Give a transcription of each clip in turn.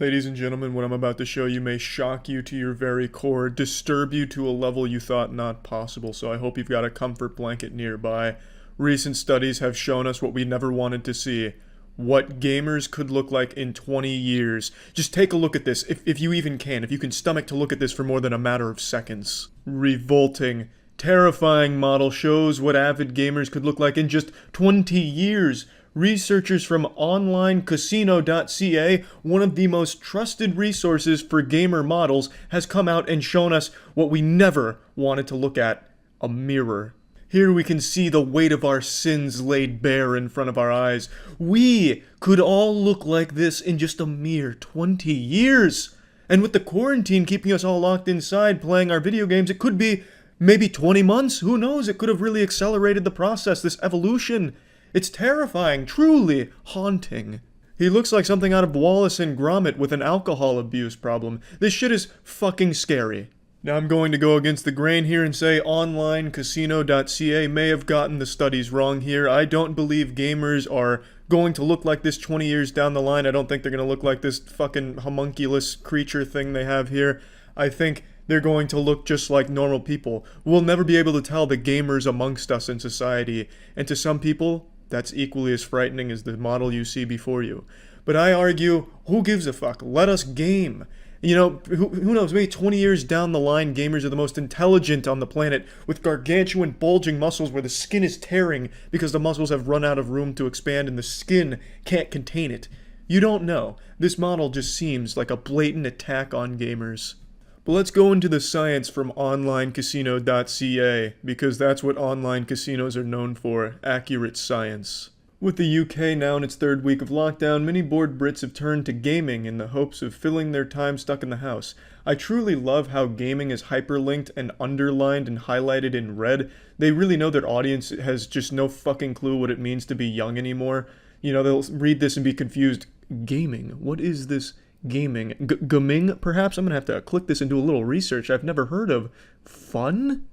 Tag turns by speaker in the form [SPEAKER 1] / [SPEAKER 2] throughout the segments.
[SPEAKER 1] Ladies and gentlemen, what I'm about to show you may shock you to your very core, disturb you to a level you thought not possible, so I hope you've got a comfort blanket nearby. Recent studies have shown us what we never wanted to see. What gamers could look like in 20 years. Just take a look at this, if you even can, if you can stomach to look at this for more than a matter of seconds. Revolting, terrifying model shows what avid gamers could look like in just 20 years. Researchers from Onlinecasino.ca, one of the most trusted resources for gamer models, has come out and shown us what we never wanted to look at: a mirror. Here we can see the weight of our sins laid bare in front of our eyes. We could all look like this in just a mere 20 years. And with the quarantine keeping us all locked inside playing our video games, it could be maybe 20 months. Who knows? It could have really accelerated the process, this evolution. It's terrifying, truly haunting. He looks like something out of Wallace and Gromit with an alcohol abuse problem. This shit is fucking scary. Now I'm going to go against the grain here and say Onlinecasino.ca may have gotten the studies wrong here. I don't believe gamers are going to look like this 20 years down the line. I don't think they're going to look like this fucking homunculus creature thing they have here. I think they're going to look just like normal people. We'll never be able to tell the gamers amongst us in society. And to some people, that's equally as frightening as the model you see before you. But I argue, who gives a fuck? Let us game. You know, who knows, maybe 20 years down the line, gamers are the most intelligent on the planet, with gargantuan bulging muscles where the skin is tearing because the muscles have run out of room to expand and the skin can't contain it. You don't know. This model just seems like a blatant attack on gamers. But let's go into the science from Onlinecasino.ca, because that's what online casinos are known for: accurate science. With the UK now in its third week of lockdown, many bored Brits have turned to gaming in the hopes of filling their time stuck in the house. I truly love how gaming is hyperlinked and underlined and highlighted in red. They really know their audience has just no fucking clue what it means to be young anymore. You know, they'll read this and be confused. Gaming? What is this? Gaming. Gaming, perhaps? I'm gonna have to click this and do a little research I've never heard of. Fun?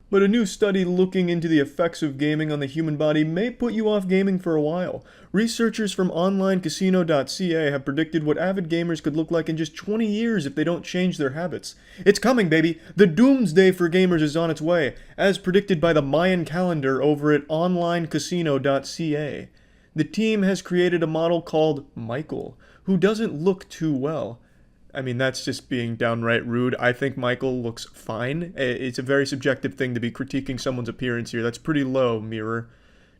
[SPEAKER 1] But a new study looking into the effects of gaming on the human body may put you off gaming for a while. Researchers from Onlinecasino.ca have predicted what avid gamers could look like in just 20 years if they don't change their habits. It's coming, baby! The doomsday for gamers is on its way, as predicted by the Mayan calendar over at Onlinecasino.ca. The team has created a model called Michael, who doesn't look too well. I mean, that's just being downright rude. I think Michael looks fine. It's a very subjective thing to be critiquing someone's appearance here. That's pretty low, Mirror.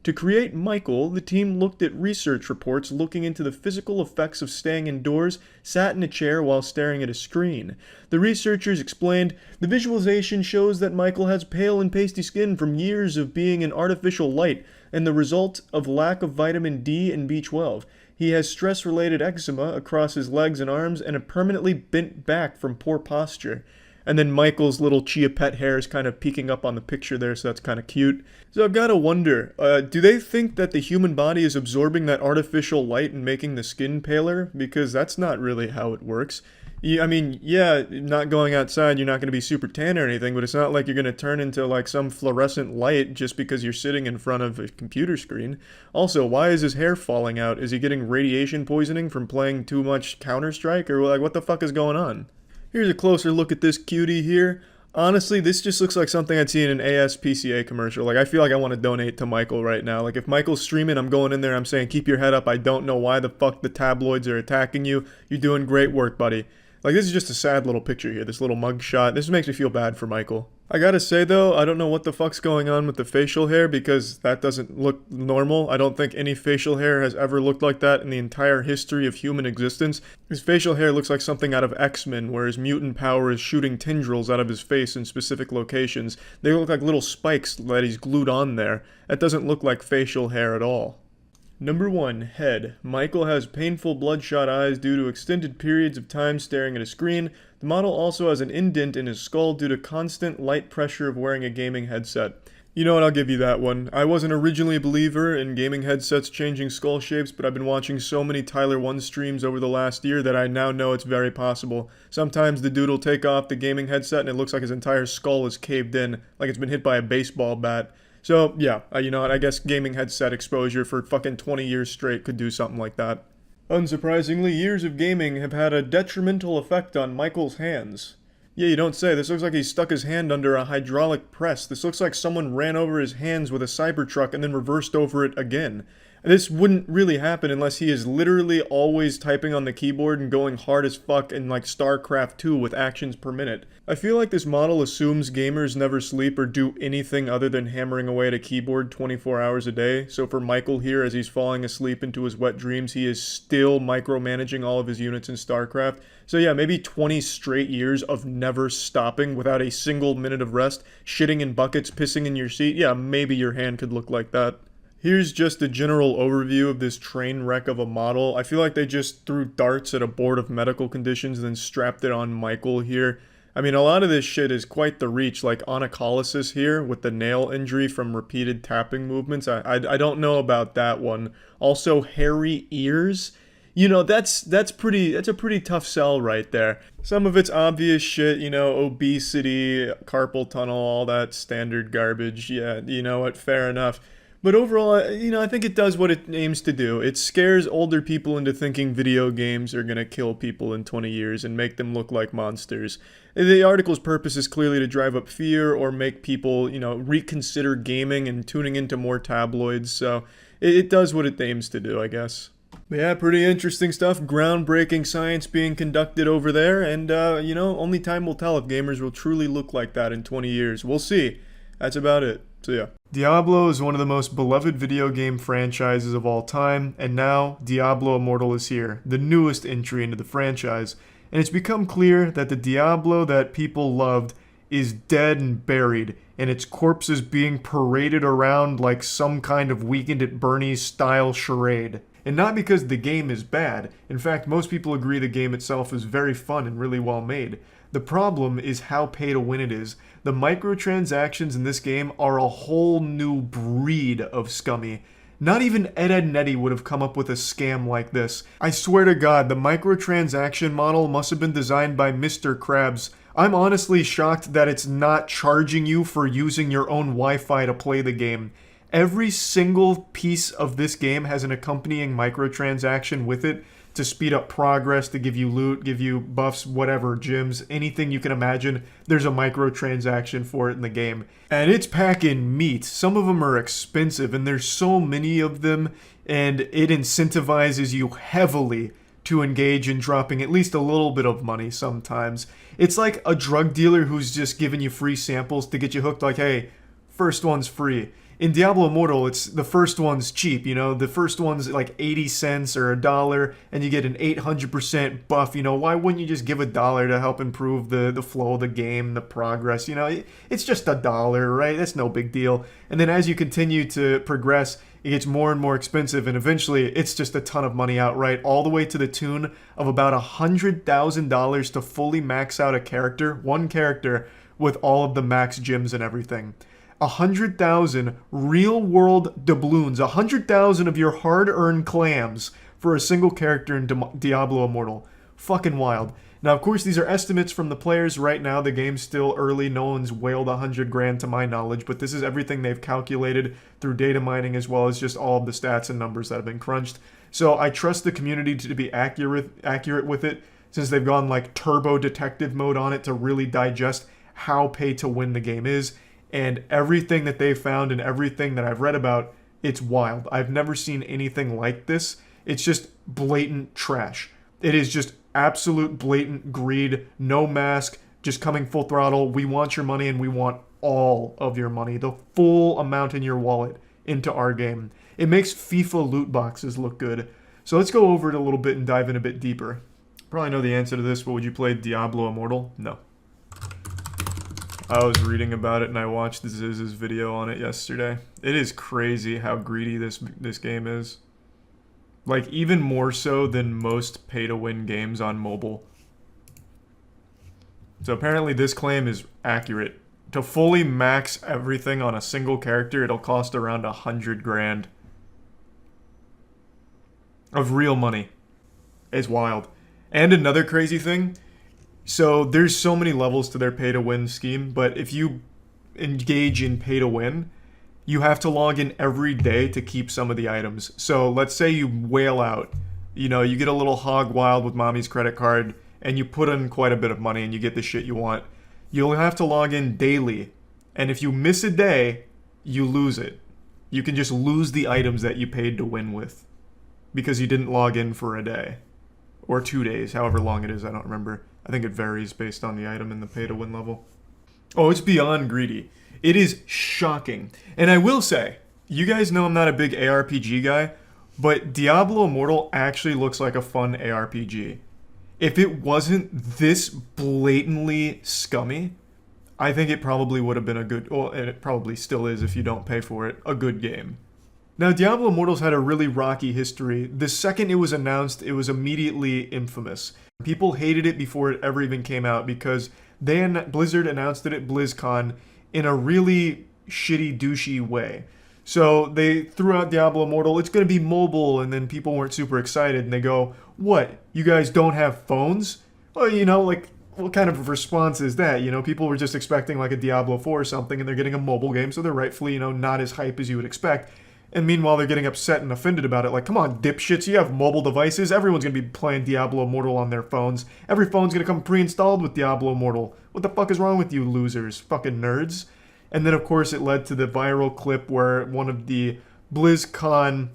[SPEAKER 1] To create Michael, the team looked at research reports looking into the physical effects of staying indoors, sat in a chair while staring at a screen. The researchers explained, the visualization shows that Michael has pale and pasty skin from years of being in artificial light, and the result of lack of vitamin D and B12. He has stress-related eczema across his legs and arms and a permanently bent back from poor posture. And then Michael's little Chia Pet hair is kind of peeking up on the picture there, so that's kind of cute. So I've got to wonder, do they think that the human body is absorbing that artificial light and making the skin paler? Because that's not really how it works. I mean, yeah, not going outside, you're not going to be super tan or anything, but it's not like you're going to turn into like some fluorescent light just because you're sitting in front of a computer screen. Also, why is his hair falling out? Is he getting radiation poisoning from playing too much Counter-Strike? Or like, what the fuck is going on? Here's a closer look at this cutie here. Honestly, this just looks like something I'd see in an ASPCA commercial. Like, I feel like I want to donate to Michael right now. Like, if Michael's streaming, I'm going in there, I'm saying, keep your head up. I don't know why the fuck the tabloids are attacking you. You're doing great work, buddy. Like, this is just a sad little picture here, this little mugshot. This makes me feel bad for Michael. I gotta say, though, I don't know what the fuck's going on with the facial hair, because that doesn't look normal. I don't think any facial hair has ever looked like that in the entire history of human existence. His facial hair looks like something out of X-Men, where his mutant power is shooting tendrils out of his face in specific locations. They look like little spikes that he's glued on there. That doesn't look like facial hair at all. Number 1. Head. Michael has painful bloodshot eyes due to extended periods of time staring at a screen. The model also has an indent in his skull due to constant light pressure of wearing a gaming headset. You know what, I'll give you that one. I wasn't originally a believer in gaming headsets changing skull shapes, but I've been watching so many Tyler 1 streams over the last year that I now know it's very possible. Sometimes the dude will take off the gaming headset and it looks like his entire skull is caved in, like it's been hit by a baseball bat. So, yeah, you know what, I guess gaming headset exposure for fucking 20 years straight could do something like that. Unsurprisingly, years of gaming have had a detrimental effect on Michael's hands. Yeah, you don't say. This looks like he stuck his hand under a hydraulic press. This looks like someone ran over his hands with a Cybertruck and then reversed over it again. This wouldn't really happen unless he is literally always typing on the keyboard and going hard as fuck in like StarCraft 2 with actions per minute. I feel like this model assumes gamers never sleep or do anything other than hammering away at a keyboard 24 hours a day. So for Michael here, as he's falling asleep into his wet dreams, he is still micromanaging all of his units in StarCraft. So yeah, maybe 20 straight years of never stopping without a single minute of rest, shitting in buckets, pissing in your seat. Yeah, maybe your hand could look like that. Here's just a general overview of this train wreck of a model. I feel like they just threw darts at a board of medical conditions and then strapped it on Michael here. I mean, a lot of this shit is quite the reach, like onycholysis here with the nail injury from repeated tapping movements. I don't know about that one. Also, hairy ears. You know, that's a pretty tough sell right there. Some of it's obvious shit, you know, obesity, carpal tunnel, all that standard garbage. Yeah, you know what, fair enough. But overall, you know, I think it does what it aims to do. It scares older people into thinking video games are gonna kill people in 20 years and make them look like monsters. The article's purpose is clearly to drive up fear or make people, you know, reconsider gaming and tuning into more tabloids. So it does what it aims to do, I guess. But yeah, pretty interesting stuff. Groundbreaking science being conducted over there. And, you know, only time will tell if gamers will truly look like that in 20 years. We'll see. That's about it. So yeah. Diablo is one of the most beloved video game franchises of all time, and now Diablo Immortal is here, the newest entry into the franchise. And it's become clear that the Diablo that people loved is dead and buried, and its corpse is being paraded around like some kind of Weekend at Bernie's style charade. And not because the game is bad. In fact, most people agree the game itself is very fun and really well made. The problem is how pay to win it is. The microtransactions in this game are a whole new breed of scummy. Not even Ed, Edd n Eddy would have come up with a scam like this. I swear to God, the microtransaction model must have been designed by Mr. Krabs. I'm honestly shocked that it's not charging you for using your own Wi-Fi to play the game. Every single piece of this game has an accompanying microtransaction with it to speed up progress, to give you loot, give you buffs, whatever, gems, anything you can imagine. There's a microtransaction for it in the game. And it's packing meat. Some of them are expensive, and there's so many of them, and it incentivizes you heavily to engage in dropping at least a little bit of money sometimes. It's like a drug dealer who's just giving you free samples to get you hooked, like, hey, first one's free. In Diablo Immortal, it's the first one's cheap, you know, the first one's like 80 cents or $1, and you get an 800% buff, you know, why wouldn't you just give $1 to help improve the flow of the game, the progress, you know, it's just $1, right, that's no big deal. And then as you continue to progress, it gets more and more expensive, and eventually it's just a ton of money outright, all the way to the tune of about $100,000 to fully max out a character, one character, with all of the max gems and everything. 100,000 real-world doubloons, 100,000 of your hard-earned clams for a single character in Diablo Immortal. Fucking wild. Now, of course, these are estimates from the players right now. The game's still early. No one's whaled 100 grand to my knowledge, but this is everything they've calculated through data mining as well as just all of the stats and numbers that have been crunched. So I trust the community to be accurate with it, since they've gone like turbo detective mode on it to really digest how pay to win the game is. And everything that they've found and everything that I've read about, it's wild. I've never seen anything like this. It's just blatant trash. It is just absolute blatant greed, no mask, just coming full throttle. We want your money, and we want all of your money, the full amount in your wallet, into our game. It makes FIFA loot boxes look good. So let's go over it a little bit and dive in a bit deeper. Probably know the answer to this, but would you play Diablo Immortal? No. I was reading about it and I watched Ziz's video on it yesterday. It is crazy how greedy this game is. Like, even more so than most pay-to-win games on mobile. So apparently this claim is accurate. To fully max everything on a single character, it'll cost around 100 grand. Of real money. It's wild. And another crazy thing, so there's so many levels to their pay-to-win scheme, but if you engage in pay-to-win, you have to log in every day to keep some of the items. So let's say you whale out You know, you get a little hog wild with mommy's credit card, and you put in quite a bit of money and you get the shit you want. You'll have to log in daily, and if you miss a day, you lose it. You can just lose the items that you paid to win with because you didn't log in for a day. Or 2 days, however long it is, I don't remember. I think it varies based on the item and the pay to win level. Oh, it's beyond greedy. It is shocking. And I will say, you guys know I'm not a big ARPG guy, but Diablo Immortal actually looks like a fun ARPG. If it wasn't this blatantly scummy, I think it probably would have been a good, well, and it probably still is if you don't pay for it, a good game. Now, Diablo Immortal's had a really rocky history. The second it was announced, it was immediately infamous. People hated it before it ever even came out because Blizzard announced it at BlizzCon in a really shitty, douchey way. So they threw out Diablo Immortal, it's going to be mobile, and then people weren't super excited, and they go, what, you guys don't have phones? Well, you know, like, what kind of response is that? You know, people were just expecting like a Diablo 4 or something, and they're getting a mobile game, so they're rightfully, you know, not as hype as you would expect. And meanwhile, they're getting upset and offended about it. Like, come on, dipshits, you have mobile devices. Everyone's going to be playing Diablo Immortal on their phones. Every phone's going to come pre-installed with Diablo Immortal. What the fuck is wrong with you losers? Fucking nerds. And then, of course, it led to the viral clip where one of the BlizzCon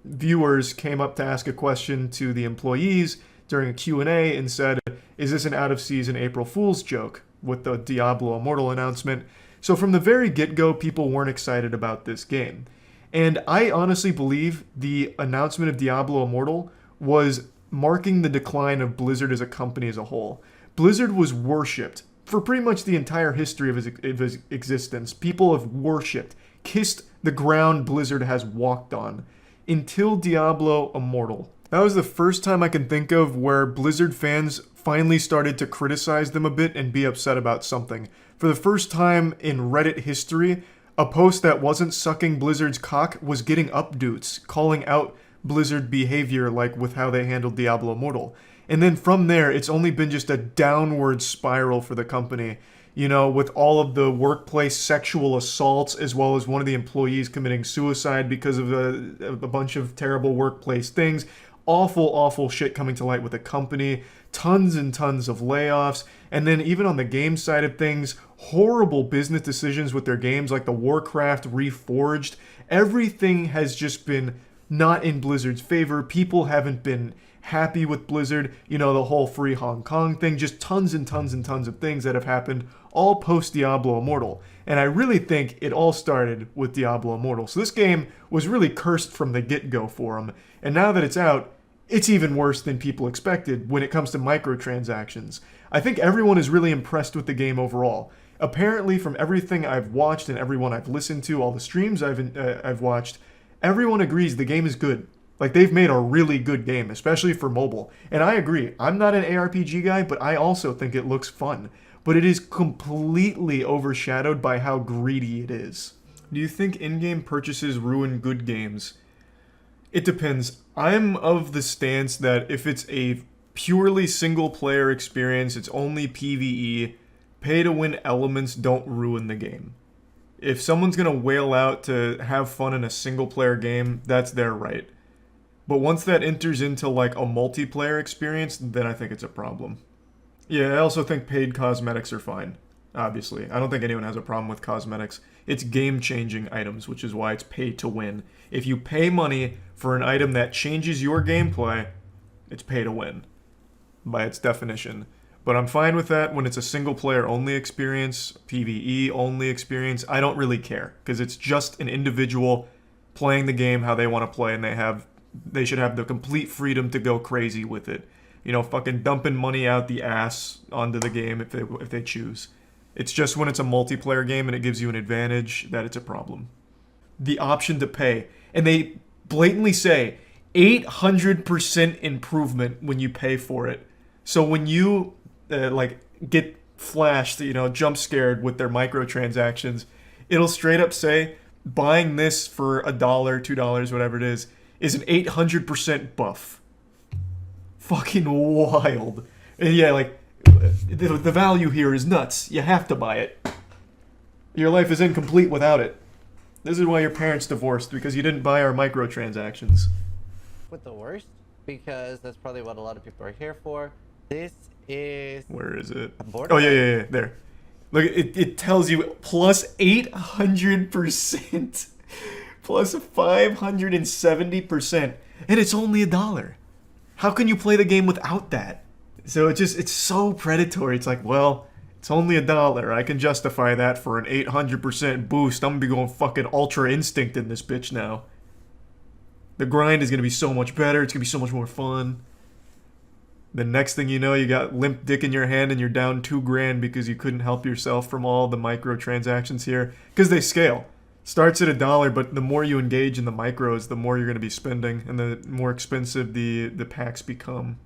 [SPEAKER 1] viewers came up to ask a question to the employees during a Q&A and said, is this an out-of-season April Fool's joke with the Diablo Immortal announcement? So from the very get-go, people weren't excited about this game. And I honestly believe the announcement of Diablo Immortal was marking the decline of Blizzard as a company as a whole. Blizzard was worshipped for pretty much the entire history of his existence. People have worshipped, kissed the ground Blizzard has walked on, until Diablo Immortal. That was the first time I can think of where Blizzard fans finally started to criticize them a bit and be upset about something. For the first time in Reddit history, a post that wasn't sucking Blizzard's cock was getting updates, calling out Blizzard behavior like with how they handled Diablo Immortal. And then from there, it's only been just a downward spiral for the company. You know, with all of the workplace sexual assaults, as well as one of the employees committing suicide because of a bunch of terrible workplace things. Awful, awful shit coming to light with the company. Tons and tons of layoffs. And then even on the game side of things, horrible business decisions with their games like the Warcraft Reforged. Everything has just been not in Blizzard's favor. People haven't been happy with Blizzard. You know, the whole free Hong Kong thing. Just tons and tons and tons of things that have happened all post Diablo Immortal. And I really think it all started with Diablo Immortal. So this game was really cursed from the get-go for them. And now that it's out, it's even worse than people expected when it comes to microtransactions. I think everyone is really impressed with the game overall. Apparently, from everything I've watched and everyone I've listened to, all the streams I've watched, everyone agrees the game is good. Like, they've made a really good game, especially for mobile. And I agree, I'm not an ARPG guy, but I also think it looks fun. But it is completely overshadowed by how greedy it is. Do you think in-game purchases ruin good games? It depends. I'm of the stance that if it's a purely single-player experience, it's only PvE, pay-to-win elements don't ruin the game. If someone's going to whale out to have fun in a single-player game, that's their right. But once that enters into like a multiplayer experience, then I think it's a problem. Yeah, I also think paid cosmetics are fine, obviously. I don't think anyone has a problem with cosmetics. It's game-changing items, which is why it's pay to win. If you pay money for an item that changes your gameplay, it's pay to win, by its definition. But I'm fine with that when it's a single-player only experience, PvE only experience. I don't really care, because it's just an individual playing the game how they want to play, and they should have the complete freedom to go crazy with it. You know, fucking dumping money out the ass onto the game if they choose. It's just when it's a multiplayer game and it gives you an advantage that it's a problem. The option to pay. And they blatantly say 800% improvement when you pay for it. So when you get flashed, you know, jump scared with their microtransactions, it'll straight up say buying this for $1, $2, whatever it is an 800% buff. Fucking wild. And yeah, like, the value here is nuts. You have to buy it. Your life is incomplete without it. This is why your parents divorced, because you didn't buy our microtransactions.
[SPEAKER 2] What, the worst? because that's probably what a lot of people are here for. This is
[SPEAKER 1] Where is it?
[SPEAKER 2] a
[SPEAKER 1] Oh,
[SPEAKER 2] borderline.
[SPEAKER 1] yeah, there. Look, it tells you plus 800%, plus 570%, and it's only $1. How can you play the game without that? So it's so predatory. It's like, well, it's only $1. I can justify that for an 800% boost. I'm gonna be going fucking Ultra Instinct in this bitch now. The grind is gonna be so much better. It's gonna be so much more fun. The next thing you know, you got limp dick in your hand and you're down $2,000 because you couldn't help yourself from all the microtransactions here. Because they scale. Starts at $1, but the more you engage in the micros, the more you're going to be spending, and the more expensive the packs become.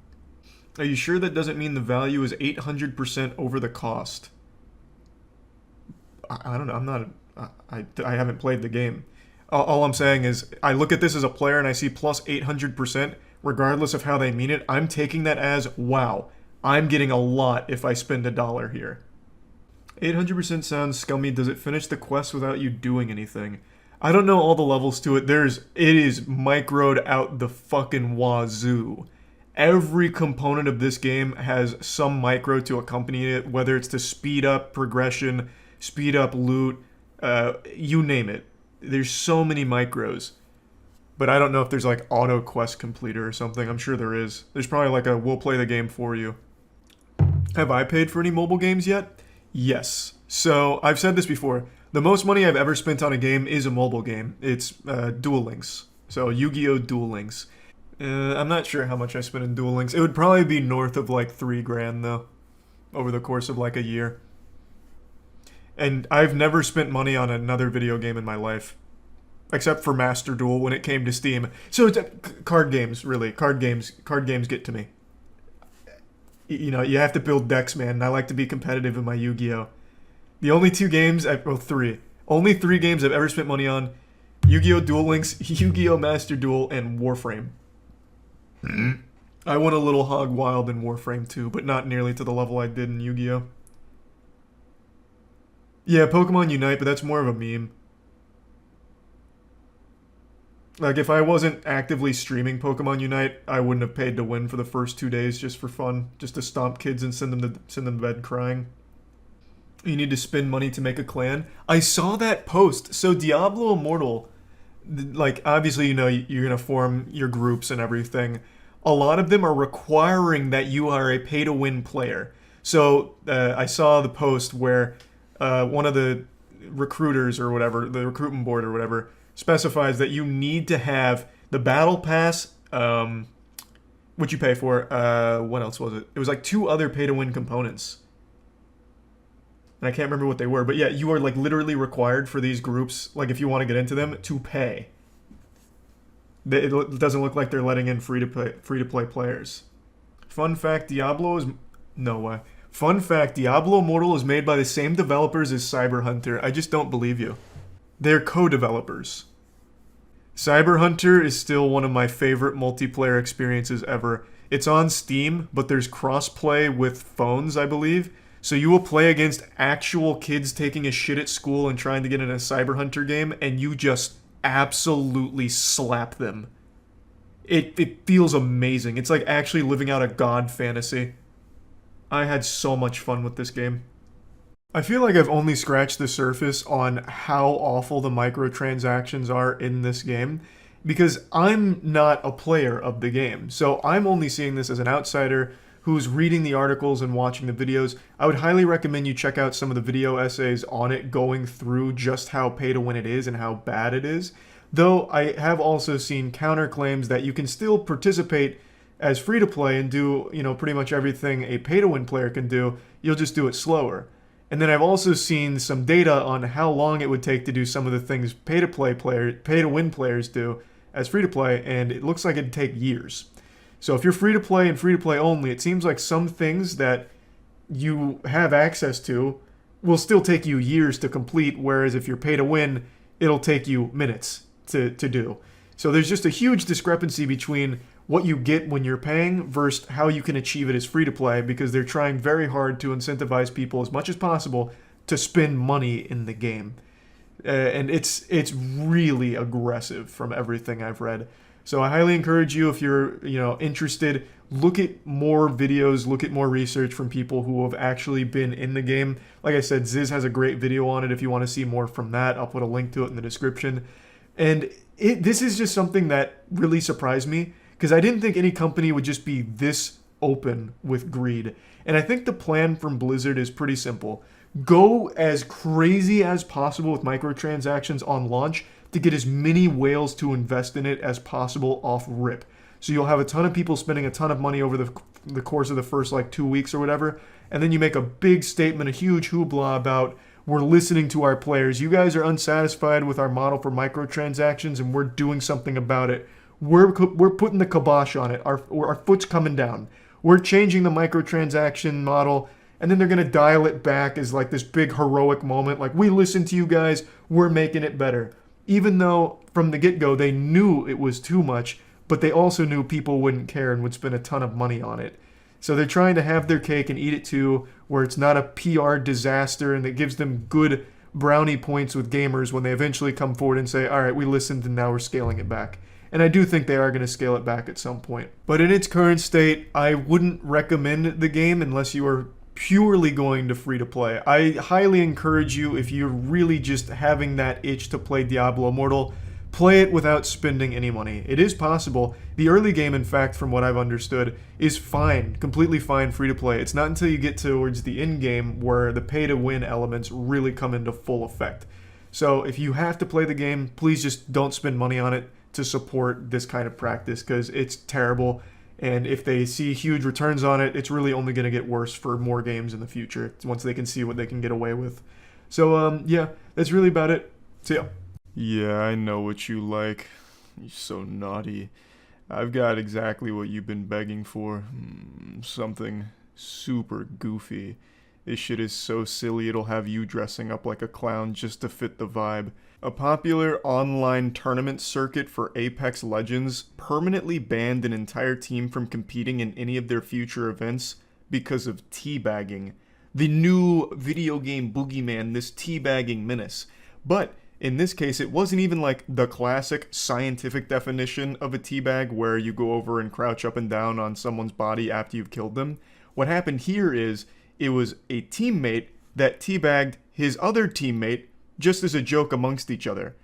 [SPEAKER 1] Are you sure that doesn't mean the value is 800% over the cost? I don't know. I'm not. I haven't played the game. All I'm saying is, I look at this as a player and I see plus 800%. Regardless of how they mean it, I'm taking that as, wow, I'm getting a lot if I spend $1 here. 800% sounds scummy. Does it finish the quest without you doing anything? I don't know all the levels to it. It is microed out the fucking wazoo. Every component of this game has some micro to accompany it, whether it's to speed up progression, speed up loot, you name it. There's so many micros. But I don't know if there's like auto quest completer or something. I'm sure there is. There's probably like a we'll play the game for you. Have I paid for any mobile games yet? Yes. So I've said this before. The most money I've ever spent on a game is a mobile game. It's Duel Links. So Yu-Gi-Oh! Duel Links. I'm not sure how much I spent in Duel Links. It would probably be north of like $3,000 though, over the course of like a year. And I've never spent money on another video game in my life. Except for Master Duel when it came to Steam. So it's card games, really. Card games get to me. You know, you have to build decks, man. And I like to be competitive in my Yu-Gi-Oh! The only three. Only 3 games I've ever spent money on. Yu-Gi-Oh! Duel Links, Yu-Gi-Oh! Master Duel, and Warframe. I went a little hog wild in Warframe too, but not nearly to the level I did in Yu-Gi-Oh! Yeah, Pokemon Unite, but that's more of a meme. Like, if I wasn't actively streaming Pokemon Unite, I wouldn't have paid to win for the first 2 days just for fun. Just to stomp kids and send them to bed crying. You need to spend money to make a clan. I saw that post. So Diablo Immortal, like, obviously, you know, you're going to form your groups and everything. A lot of them are requiring that you are a pay-to-win player. So I saw the post where one of the recruiters or whatever, the recruitment board or whatever, specifies that you need to have the battle pass, which you pay for. What else was it? It was like 2 other pay-to-win components. And I can't remember what they were, but yeah, you are like literally required for these groups, like if you want to get into them, to pay. It doesn't look like they're letting in free-to-play players. Fun fact, Diablo is... No way. Fun fact, Diablo Immortal is made by the same developers as Cyber Hunter. I just don't believe you. They're co-developers. Cyber Hunter is still one of my favorite multiplayer experiences ever. It's on Steam, but there's cross-play with phones, I believe. So you will play against actual kids taking a shit at school and trying to get in a Cyber Hunter game, and you just absolutely slap them. It feels amazing. It's like actually living out a god fantasy. I had so much fun with this game. I feel like I've only scratched the surface on how awful the microtransactions are in this game, because I'm not a player of the game. So I'm only seeing this as an outsider who's reading the articles and watching the videos. I would highly recommend you check out some of the video essays on it, going through just how pay to win it is and how bad it is. Though I have also seen counterclaims that you can still participate as free to play and do, you know, pretty much everything a pay to win player can do. You'll just do it slower. And then I've also seen some data on how long it would take to do some of the things pay to win players do as free to play, and it looks like it'd take years. So if you're free to play and free to play only, it seems like some things that you have access to will still take you years to complete, whereas if you're pay to win, it'll take you minutes to do. So there's just a huge discrepancy between what you get when you're paying versus how you can achieve it as free to play, because they're trying very hard to incentivize people as much as possible to spend money in the game. And it's really aggressive from everything I've read. So I highly encourage you, if you're, interested, look at more videos, look at more research from people who have actually been in the game. Like I said, Ziz has a great video on it. If you want to see more from that, I'll put a link to it in the description. And this is just something that really surprised me, because I didn't think any company would just be this open with greed. And I think the plan from Blizzard is pretty simple. Go as crazy as possible with microtransactions on launch to get as many whales to invest in it as possible off rip. So you'll have a ton of people spending a ton of money over the course of the first 2 weeks or whatever, and then you make a big statement, a huge hoopla about, we're listening to our players. You guys are unsatisfied with our model for microtransactions, and we're doing something about it. We're putting the kibosh on it. Our foot's coming down. We're changing the microtransaction model, and then they're going to dial it back as this big heroic moment. We listened to you guys. We're making it better. Even though from the get-go they knew it was too much, but they also knew people wouldn't care and would spend a ton of money on it. So they're trying to have their cake and eat it too, where it's not a PR disaster and it gives them good brownie points with gamers when they eventually come forward and say, all right, we listened and now we're scaling it back. And I do think they are going to scale it back at some point. But in its current state, I wouldn't recommend the game unless you are purely going to free-to-play. I highly encourage you, if you're really just having that itch to play Diablo Immortal, play it without spending any money. It is possible. The early game, in fact, from what I've understood, is fine, completely fine free-to-play. It's not until you get towards the end game where the pay-to-win elements really come into full effect. So if you have to play the game, please just don't spend money on it to support this kind of practice, because it's terrible. And if they see huge returns on it, it's really only going to get worse for more games in the future once they can see what they can get away with. So, yeah, that's really about it. See ya. Yeah, I know what you like. You're so naughty. I've got exactly what you've been begging for. Something super goofy. This shit is so silly it'll have you dressing up like a clown just to fit the vibe. A popular online tournament circuit for Apex Legends permanently banned an entire team from competing in any of their future events because of teabagging. The new video game boogeyman, this teabagging menace. But in this case, it wasn't even the classic scientific definition of a teabag where you go over and crouch up and down on someone's body after you've killed them. What happened here is it was a teammate that teabagged his other teammate just as a joke amongst each other.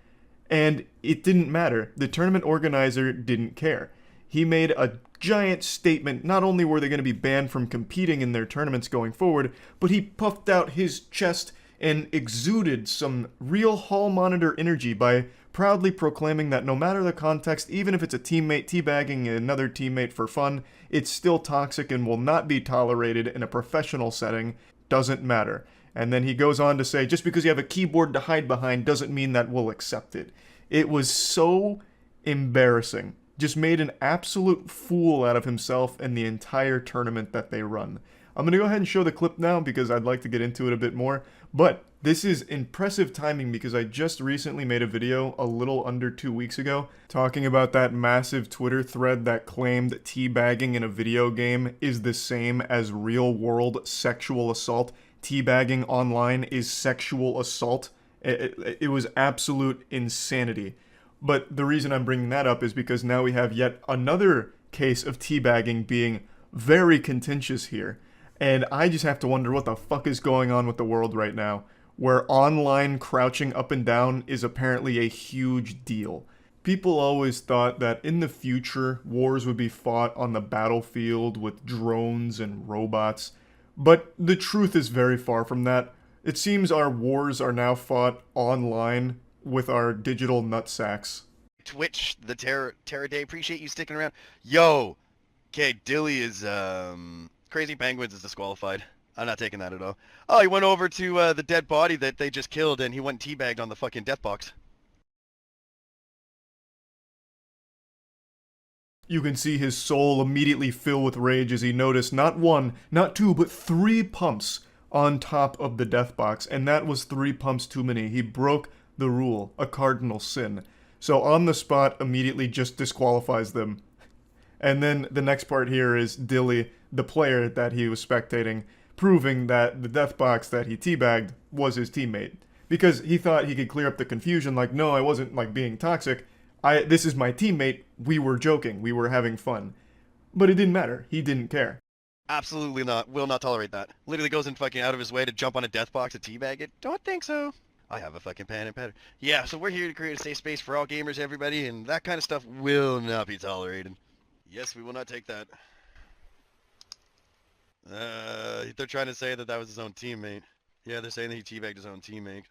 [SPEAKER 1] And it didn't matter. The tournament organizer didn't care. He made a giant statement. Not only were they going to be banned from competing in their tournaments going forward, but he puffed out his chest and exuded some real hall monitor energy by proudly proclaiming that no matter the context, even if it's a teammate teabagging another teammate for fun, it's still toxic and will not be tolerated in a professional setting. Doesn't matter. And then he goes on to say, just because you have a keyboard to hide behind doesn't mean that we'll accept it. It was so embarrassing. Just made an absolute fool out of himself and the entire tournament that they run. I'm going to go ahead and show the clip now because I'd like to get into it a bit more. But this is impressive timing because I just recently made a video a little under 2 weeks ago talking about that massive Twitter thread that claimed teabagging in a video game is the same as real-world sexual assault. Teabagging online is sexual assault. It was absolute insanity. But the reason I'm bringing that up is because now we have yet another case of teabagging being very contentious here. And I just have to wonder what the fuck is going on with the world right now, where online crouching up and down is apparently a huge deal. People always thought that in the future, wars would be fought on the battlefield with drones and robots. But the truth is very far from that. It seems our wars are now fought online with our digital nutsacks.
[SPEAKER 3] Twitch, the Terror Day, appreciate you sticking around. Yo! Okay, Dilly is, Crazy Penguinz is disqualified. I'm not taking that at all. Oh, he went over to the dead body that they just killed and he went teabagged on the fucking death box.
[SPEAKER 1] You can see his soul immediately fill with rage as he noticed not one, not two, but 3 pumps on top of the death box, and that was 3 pumps too many. He broke the rule, a cardinal sin. So on the spot, immediately just disqualifies them. And then the next part here is Dilly, the player that he was spectating, proving that the death box that he teabagged was his teammate. Because he thought he could clear up the confusion, no, I wasn't being toxic. This is my teammate. We were joking. We were having fun. But it didn't matter. He didn't care.
[SPEAKER 3] Absolutely not. Will not tolerate that. Literally goes in fucking out of his way to jump on a death box to teabag it. Don't think so. I have a fucking pen and pad. Yeah, so we're here to create a safe space for all gamers, everybody, and that kind of stuff will not be tolerated. Yes, we will not take that. They're trying to say that that was his own teammate. Yeah, they're saying that he teabagged his own teammate.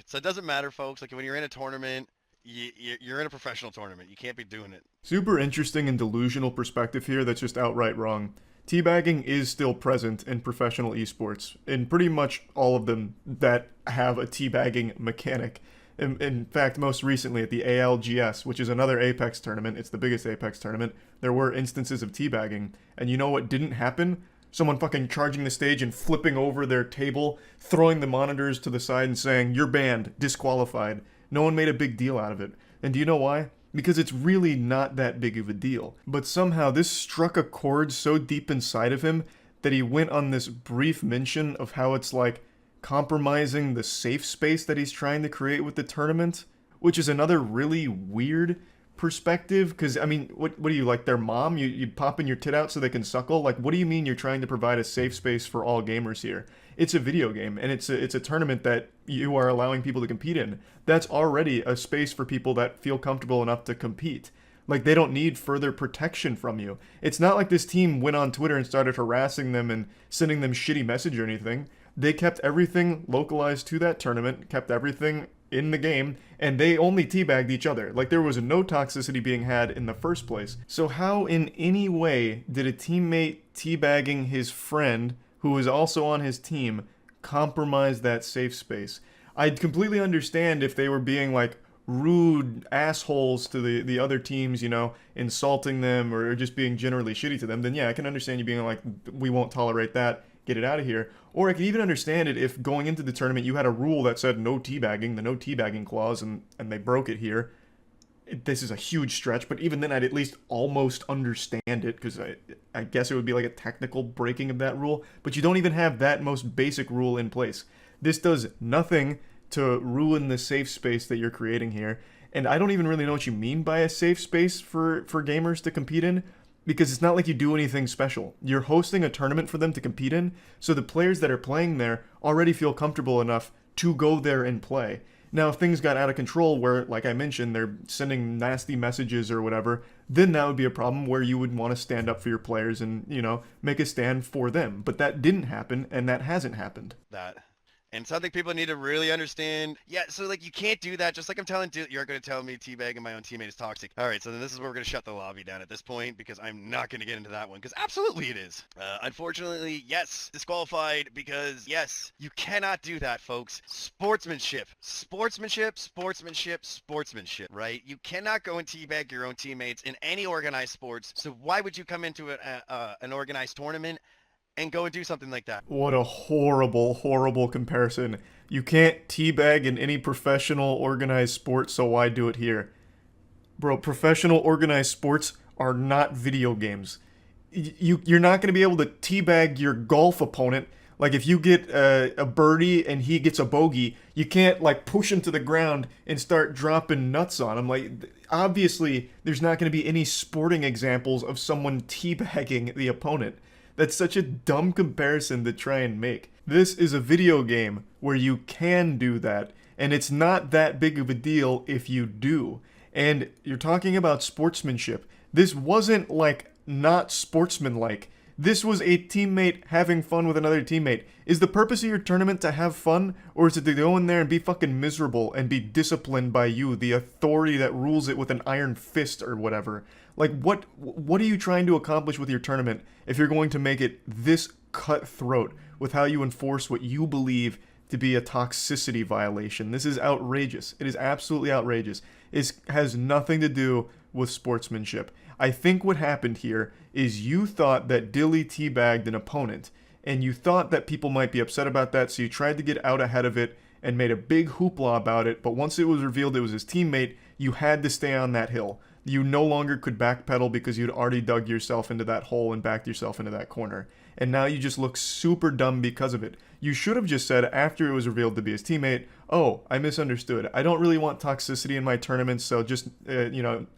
[SPEAKER 3] So it doesn't matter, folks. Like, when you're in a tournament, you're in a professional tournament. You can't be doing it.
[SPEAKER 1] Super interesting and delusional perspective here that's just outright wrong. Teabagging is still present in professional esports, in pretty much all of them that have a teabagging mechanic. In fact, most recently at the ALGS, which is another Apex tournament, it's the biggest Apex tournament, there were instances of teabagging. And you know what didn't happen? Someone fucking charging the stage and flipping over their table, throwing the monitors to the side and saying, "You're banned, disqualified." No one made a big deal out of it. And do you know why? Because it's really not that big of a deal. But somehow this struck a chord so deep inside of him that he went on this brief mention of how it's like compromising the safe space that he's trying to create with the tournament, which is another really weird perspective. Because, I mean, what do you, like their mom? You popping your tit out so they can suckle? Like, what do you mean you're trying to provide a safe space for all gamers here? It's a video game, and it's a tournament that you are allowing people to compete in. That's already a space for people that feel comfortable enough to compete. Like, they don't need further protection from you. It's not like this team went on Twitter and started harassing them and sending them shitty message or anything. They kept everything localized to that tournament, kept everything in the game, and they only teabagged each other. Like, there was no toxicity being had in the first place. So how in any way did a teammate teabagging his friend, who was also on his team, compromise that safe space? I'd completely understand if they were being like rude assholes to the other teams, you know, insulting them or just being generally shitty to them. Then yeah, I can understand you being like, we won't tolerate that, get it out of here. Or I can even understand it if going into the tournament you had a rule that said no teabagging, the no teabagging clause, and they broke it here. This is a huge stretch, but even then I'd at least almost understand it, because I guess it would be like a technical breaking of that rule, but you don't even have that most basic rule in place. This does nothing to ruin the safe space that you're creating here, and I don't even really know what you mean by a safe space for gamers to compete in, because it's not like you do anything special. You're hosting a tournament for them to compete in, so the players that are playing there already feel comfortable enough to go there and play. Now, if things got out of control where, like I mentioned, they're sending nasty messages or whatever, then that would be a problem where you would want to stand up for your players and, you know, make a stand for them. But that didn't happen, and that hasn't happened.
[SPEAKER 3] That. And something people need to really understand. Yeah, so like you can't do that. Just like I'm telling you're going to tell me teabagging my own teammate is toxic. All right, so then this is where we're going to shut the lobby down at this point, because I'm not going to get into that one, because absolutely it is. Unfortunately, yes, disqualified, because yes, you cannot do that, folks. Sportsmanship, right? You cannot go and teabag your own teammates in any organized sports. So why would you come into an organized tournament and go and do something like that?
[SPEAKER 1] What a horrible, horrible comparison. You can't teabag in any professional organized sport, so why do it here? Bro, professional organized sports are not video games. You're not going to be able to teabag your golf opponent. Like, if you get a birdie and he gets a bogey, you can't, like, push him to the ground and start dropping nuts on him. Like, obviously, there's not going to be any sporting examples of someone teabagging the opponent. That's such a dumb comparison to try and make. This is a video game where you can do that, and it's not that big of a deal if you do. And you're talking about sportsmanship. This wasn't, like, not sportsmanlike. This was a teammate having fun with another teammate. Is the purpose of your tournament to have fun, or is it to go in there and be fucking miserable and be disciplined by you, the authority that rules it with an iron fist or whatever? Like, what are you trying to accomplish with your tournament if you're going to make it this cutthroat with how you enforce what you believe to be a toxicity violation? This is outrageous. It is absolutely outrageous. It has nothing to do with sportsmanship. I think what happened here is you thought that Dilly teabagged an opponent, and you thought that people might be upset about that, so you tried to get out ahead of it and made a big hoopla about it, but once it was revealed it was his teammate, you had to stay on that hill. you no longer could backpedal because you'd already dug yourself into that hole and backed yourself into that corner. And now you just look super dumb because of it. You should have just said after it was revealed to be his teammate, oh, I misunderstood. I don't really want toxicity in my tournaments, so just,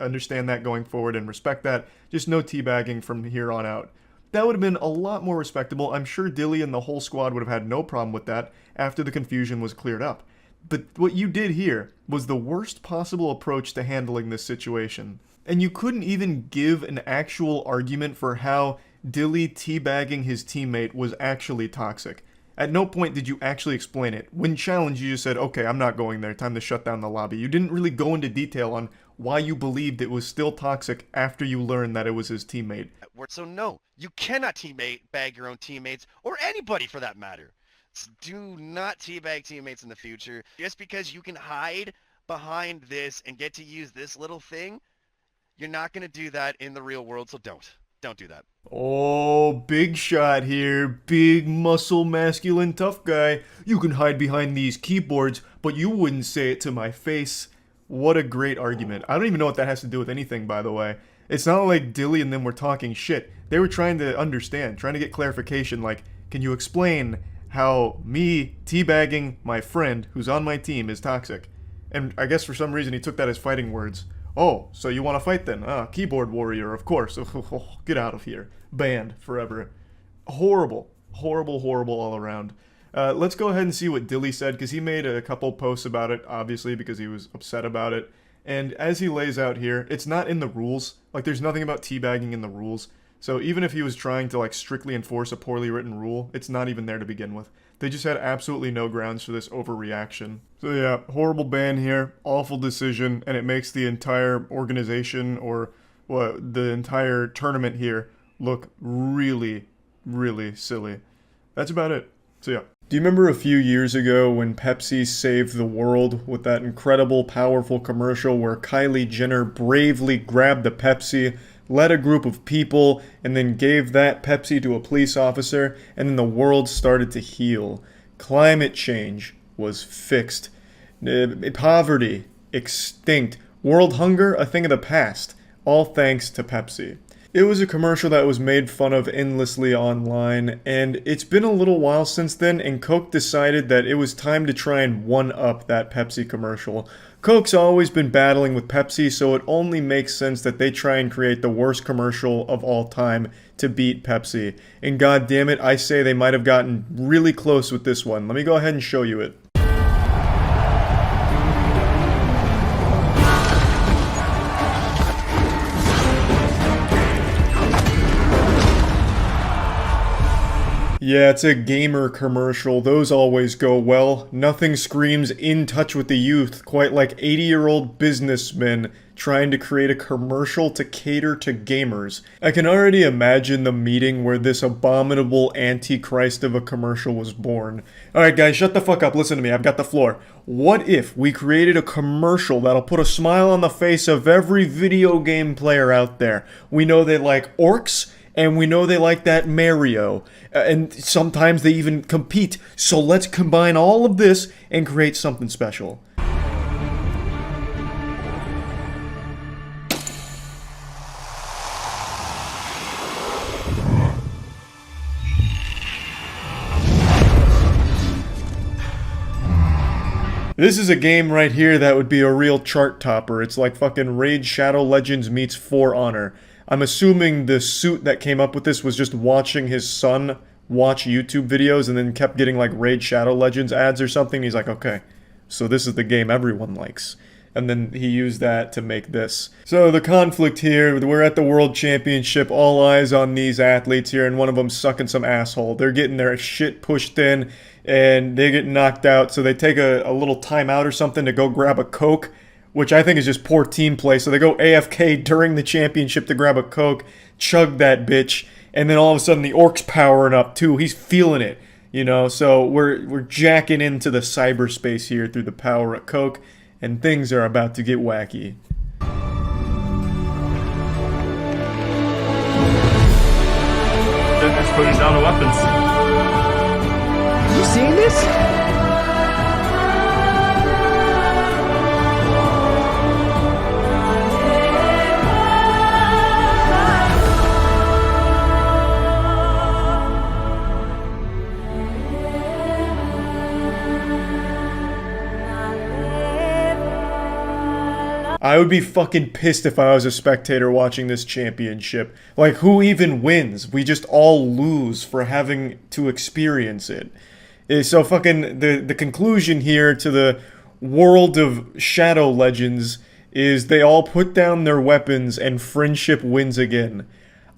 [SPEAKER 1] understand that going forward and respect that. Just no teabagging from here on out. That would have been a lot more respectable. I'm sure Dilly and the whole squad would have had no problem with that after the confusion was cleared up. But what you did here was the worst possible approach to handling this situation. And you couldn't even give an actual argument for how Dilly teabagging his teammate was actually toxic. At no point did you actually explain it. When challenged, you just said, okay, I'm not going there, time to shut down the lobby. You didn't really go into detail on why you believed it was still toxic after you learned that it was his teammate.
[SPEAKER 3] So no, you cannot teammate-bag your own teammates, or anybody for that matter. Do not teabag teammates in the future. Just because you can hide behind this and get to use this little thing, you're not going to do that in the real world, so don't. Don't do that.
[SPEAKER 1] Oh, big shot here. Big muscle, masculine, tough guy. You can hide behind these keyboards, but you wouldn't say it to my face. What a great argument. I don't even know what that has to do with anything, by the way. It's not like Dilly and them were talking shit. They were trying to understand, trying to get clarification, like, can you explain how me teabagging my friend who's on my team is toxic? And I guess for some reason he took that as fighting words. Oh, so you want to fight then? Keyboard warrior, of course. Get out of here. Banned forever. Horrible. Horrible, horrible all around. Let's go ahead and see what Dilly said, because he made a couple posts about it, obviously, because he was upset about it. And as he lays out here, it's not in the rules. Like, there's nothing about teabagging in the rules. So even if he was trying to, like, strictly enforce a poorly written rule, it's not even there to begin with. They just had absolutely no grounds for this overreaction. So yeah, horrible ban here, awful decision, and it makes the entire organization, or the entire tournament here, look really, really silly. That's about it. So yeah. Do you remember a few years ago when Pepsi saved the world with that incredible, powerful commercial where Kylie Jenner bravely grabbed the Pepsi, led a group of people, and then gave that Pepsi to a police officer, and then the world started to heal? Climate change was fixed. Poverty extinct. World hunger a thing of the past. All thanks to Pepsi. It was a commercial that was made fun of endlessly online, and it's been a little while since then, and Coke decided that it was time to try and one-up that Pepsi commercial. Coke's always been battling with Pepsi, so it only makes sense that they try and create the worst commercial of all time to beat Pepsi. And god damn it, I say they might have gotten really close with this one. Let me go ahead and show you it. Yeah, it's a gamer commercial. Those always go well. Nothing screams in touch with the youth quite like 80-year-old businessmen trying to create a commercial to cater to gamers. I can already imagine the meeting where this abominable antichrist of a commercial was born. Alright guys, shut the fuck up. Listen to me. I've got the floor. What if we created a commercial that'll put a smile on the face of every video game player out there? We know they like orcs, and we know they like that Mario, and sometimes they even compete. So let's combine all of this and create something special. This is a game right here that would be a real chart topper. It's like fucking Raid Shadow Legends meets For Honor. I'm assuming the suit that came up with this was just watching his son watch YouTube videos and then kept getting like Raid Shadow Legends ads or something. He's like, okay, so this is the game everyone likes. And then he used that to make this. So the conflict here, we're at the World Championship, all eyes on these athletes here, and one of them sucking some asshole. They're getting their shit pushed in, and they get knocked out, so they take a little timeout or something to go grab a Coke, which I think is just poor team play. So they go AFK during the championship to grab a Coke, chug that bitch, and then all of a sudden the Orc's powering up too. He's feeling it, you know. So we're jacking into the cyberspace here through the power of Coke, and things are about to get wacky.
[SPEAKER 4] Dennis putting down the weapons.
[SPEAKER 5] You seeing this?
[SPEAKER 1] I would be fucking pissed if I was a spectator watching this championship. Like, who even wins? We just all lose for having to experience it. So fucking the conclusion here to the world of Shadow Legends is they all put down their weapons and friendship wins again.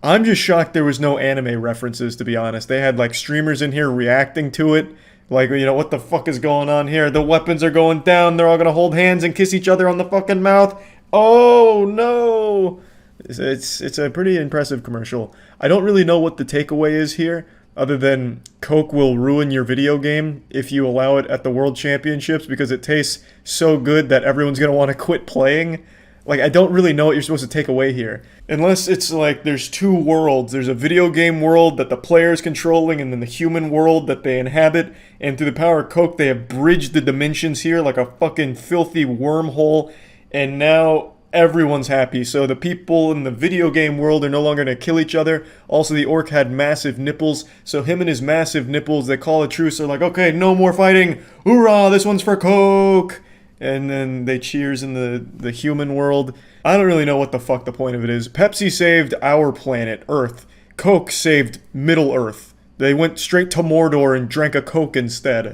[SPEAKER 1] I'm just shocked there was no anime references, to be honest. They had like streamers in here reacting to it. Like, you know, what the fuck is going on here? The weapons are going down. They're all gonna hold hands and kiss each other on the fucking mouth. Oh no! It's a pretty impressive commercial. I don't really know what the takeaway is here, other than Coke will ruin your video game if you allow it at the World Championships because it tastes so good that everyone's gonna want to quit playing. Like, I don't really know what you're supposed to take away here. Unless it's like there's two worlds. There's a video game world that the player's controlling and then the human world that they inhabit. And through the power of Coke, they have bridged the dimensions here like a fucking filthy wormhole. And now everyone's happy. So the people in the video game world are no longer going to kill each other. Also, the orc had massive nipples. So him and his massive nipples, they call a truce. They're like, okay, no more fighting. Hoorah, this one's for Coke. And then they cheers in the human world. I don't really know what the fuck the point of it is. Pepsi saved our planet, Earth. Coke saved Middle Earth. They went straight to Mordor and drank a Coke instead.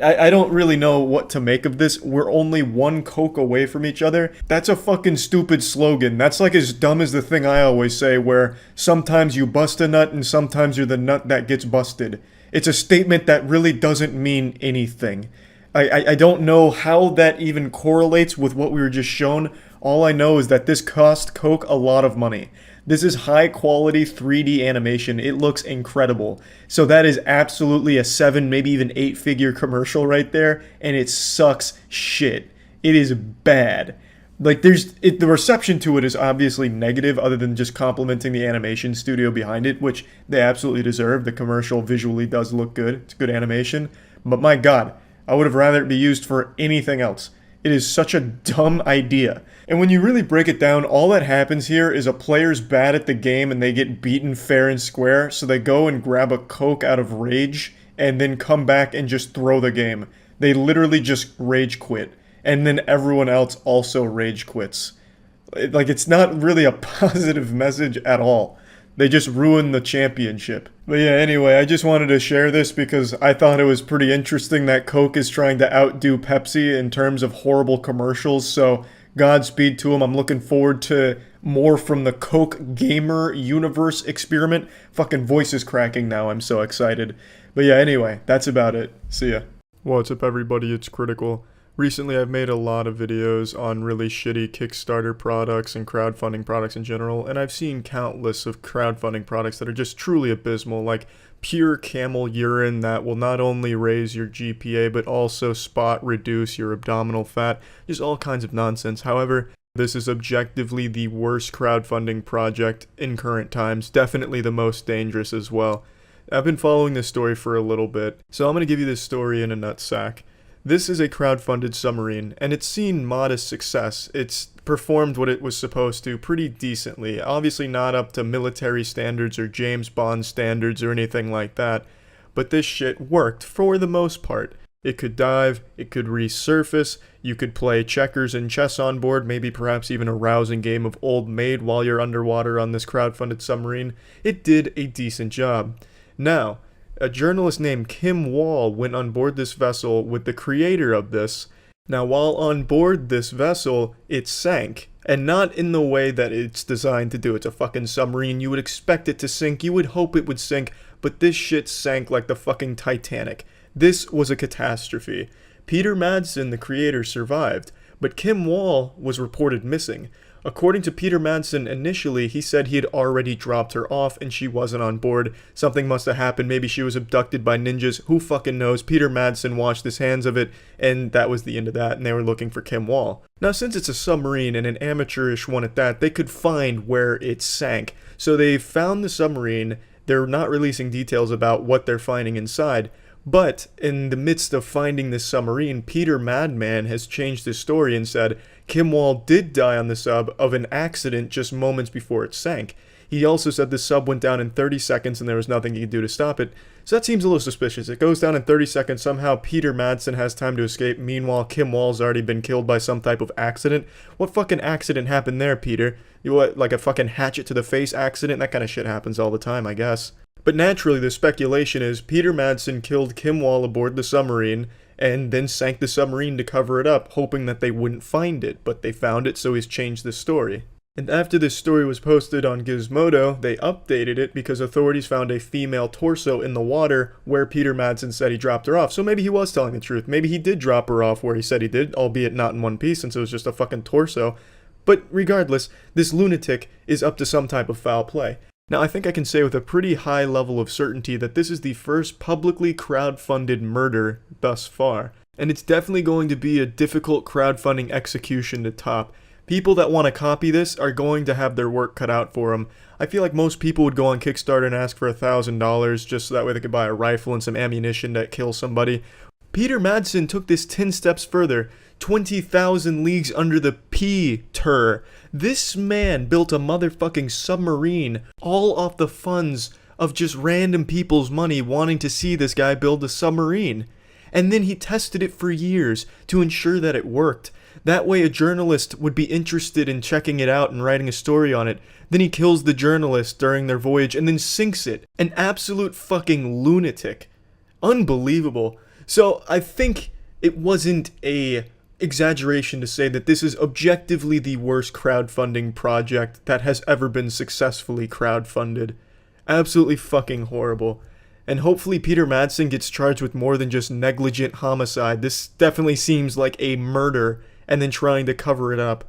[SPEAKER 1] I don't really know what to make of this. We're only one Coke away from each other. That's a fucking stupid slogan. That's like as dumb as the thing I always say where sometimes you bust a nut and sometimes you're the nut that gets busted. It's a statement that really doesn't mean anything. I don't know how that even correlates with what we were just shown. All I know is that this cost Coke a lot of money. This is high quality 3D animation. It looks incredible. So that is absolutely a 7, maybe even 8 figure commercial right there, and it sucks shit. It is bad. Like, the reception to it is obviously negative other than just complimenting the animation studio behind it, which they absolutely deserve. The commercial visually does look good. It's good animation. But my god, I would have rather it be used for anything else. It is such a dumb idea. And when you really break it down, all that happens here is a player's bad at the game and they get beaten fair and square, so they go and grab a Coke out of rage and then come back and just throw the game. They literally just rage quit. And then everyone else also rage quits. Like, it's not really a positive message at all. They just ruined the championship. But yeah, anyway, I just wanted to share this because I thought it was pretty interesting that Coke is trying to outdo Pepsi in terms of horrible commercials, so Godspeed to them. I'm looking forward to more from the Coke Gamer Universe experiment. Fucking voice is cracking now, I'm so excited. But yeah, anyway, that's about it. See ya. What's up everybody, it's Critical. Recently I've made a lot of videos on really shitty Kickstarter products and crowdfunding products in general, and I've seen countless of crowdfunding products that are just truly abysmal, like pure camel urine that will not only raise your GPA but also spot reduce your abdominal fat, just all kinds of nonsense. However, this is objectively the worst crowdfunding project in current times, definitely the most dangerous as well. I've been following this story for a little bit, so I'm going to give you this story in a nutsack. This is a crowdfunded submarine, and it's seen modest success. It's performed what it was supposed to pretty decently. Obviously not up to military standards or James Bond standards or anything like that, but this shit worked for the most part. It could dive, it could resurface, you could play checkers and chess on board, maybe perhaps even a rousing game of Old Maid while you're underwater on this crowdfunded submarine. It did a decent job. Now, a journalist named Kim Wall went on board this vessel with the creator of this. Now, while on board this vessel, it sank. And not in the way that it's designed to do. It's a fucking submarine. You would expect it to sink. You would hope it would sink. But this shit sank like the fucking Titanic. This was a catastrophe. Peter Madsen, the creator, survived. But Kim Wall was reported missing. According to Peter Madsen, initially, he said he had already dropped her off and she wasn't on board. Something must have happened. Maybe she was abducted by ninjas. Who fucking knows? Peter Madsen washed his hands of it, and that was the end of that, and they were looking for Kim Wall. Now, since it's a submarine, and an amateurish one at that, they could find where it sank. So they found the submarine. They're not releasing details about what they're finding inside. But in the midst of finding this submarine, Peter Madman has changed his story and said Kim Wall did die on the sub of an accident just moments before it sank. He also said the sub went down in 30 seconds and there was nothing he could do to stop it. So that seems a little suspicious. It goes down in 30 seconds, somehow Peter Madsen has time to escape, meanwhile Kim Wall's already been killed by some type of accident. What fucking accident happened there, Peter? You what, like a fucking hatchet to the face accident? That kind of shit happens all the time, I guess. But naturally, the speculation is Peter Madsen killed Kim Wall aboard the submarine, and then sank the submarine to cover it up, hoping that they wouldn't find it, but they found it, so he's changed the story. And after this story was posted on Gizmodo, they updated it because authorities found a female torso in the water where Peter Madsen said he dropped her off. So maybe he was telling the truth. Maybe he did drop her off where he said he did, albeit not in one piece since it was just a fucking torso. But regardless, this lunatic is up to some type of foul play. Now, I think I can say with a pretty high level of certainty that this is the first publicly crowdfunded murder thus far. And it's definitely going to be a difficult crowdfunding execution to top. People that want to copy this are going to have their work cut out for them. I feel like most people would go on Kickstarter and ask for $1,000 just so that way they could buy a rifle and some ammunition to kill somebody. Peter Madsen took this 10 steps further. 20,000 leagues under the P-ter. This man built a motherfucking submarine all off the funds of just random people's money wanting to see this guy build a submarine. And then he tested it for years to ensure that it worked. That way a journalist would be interested in checking it out and writing a story on it. Then he kills the journalist during their voyage and then sinks it. An absolute fucking lunatic. Unbelievable. So I think it wasn't a exaggeration to say that this is objectively the worst crowdfunding project that has ever been successfully crowdfunded. Absolutely fucking horrible. And hopefully Peter Madsen gets charged with more than just negligent homicide. This definitely seems like a murder and then trying to cover it up.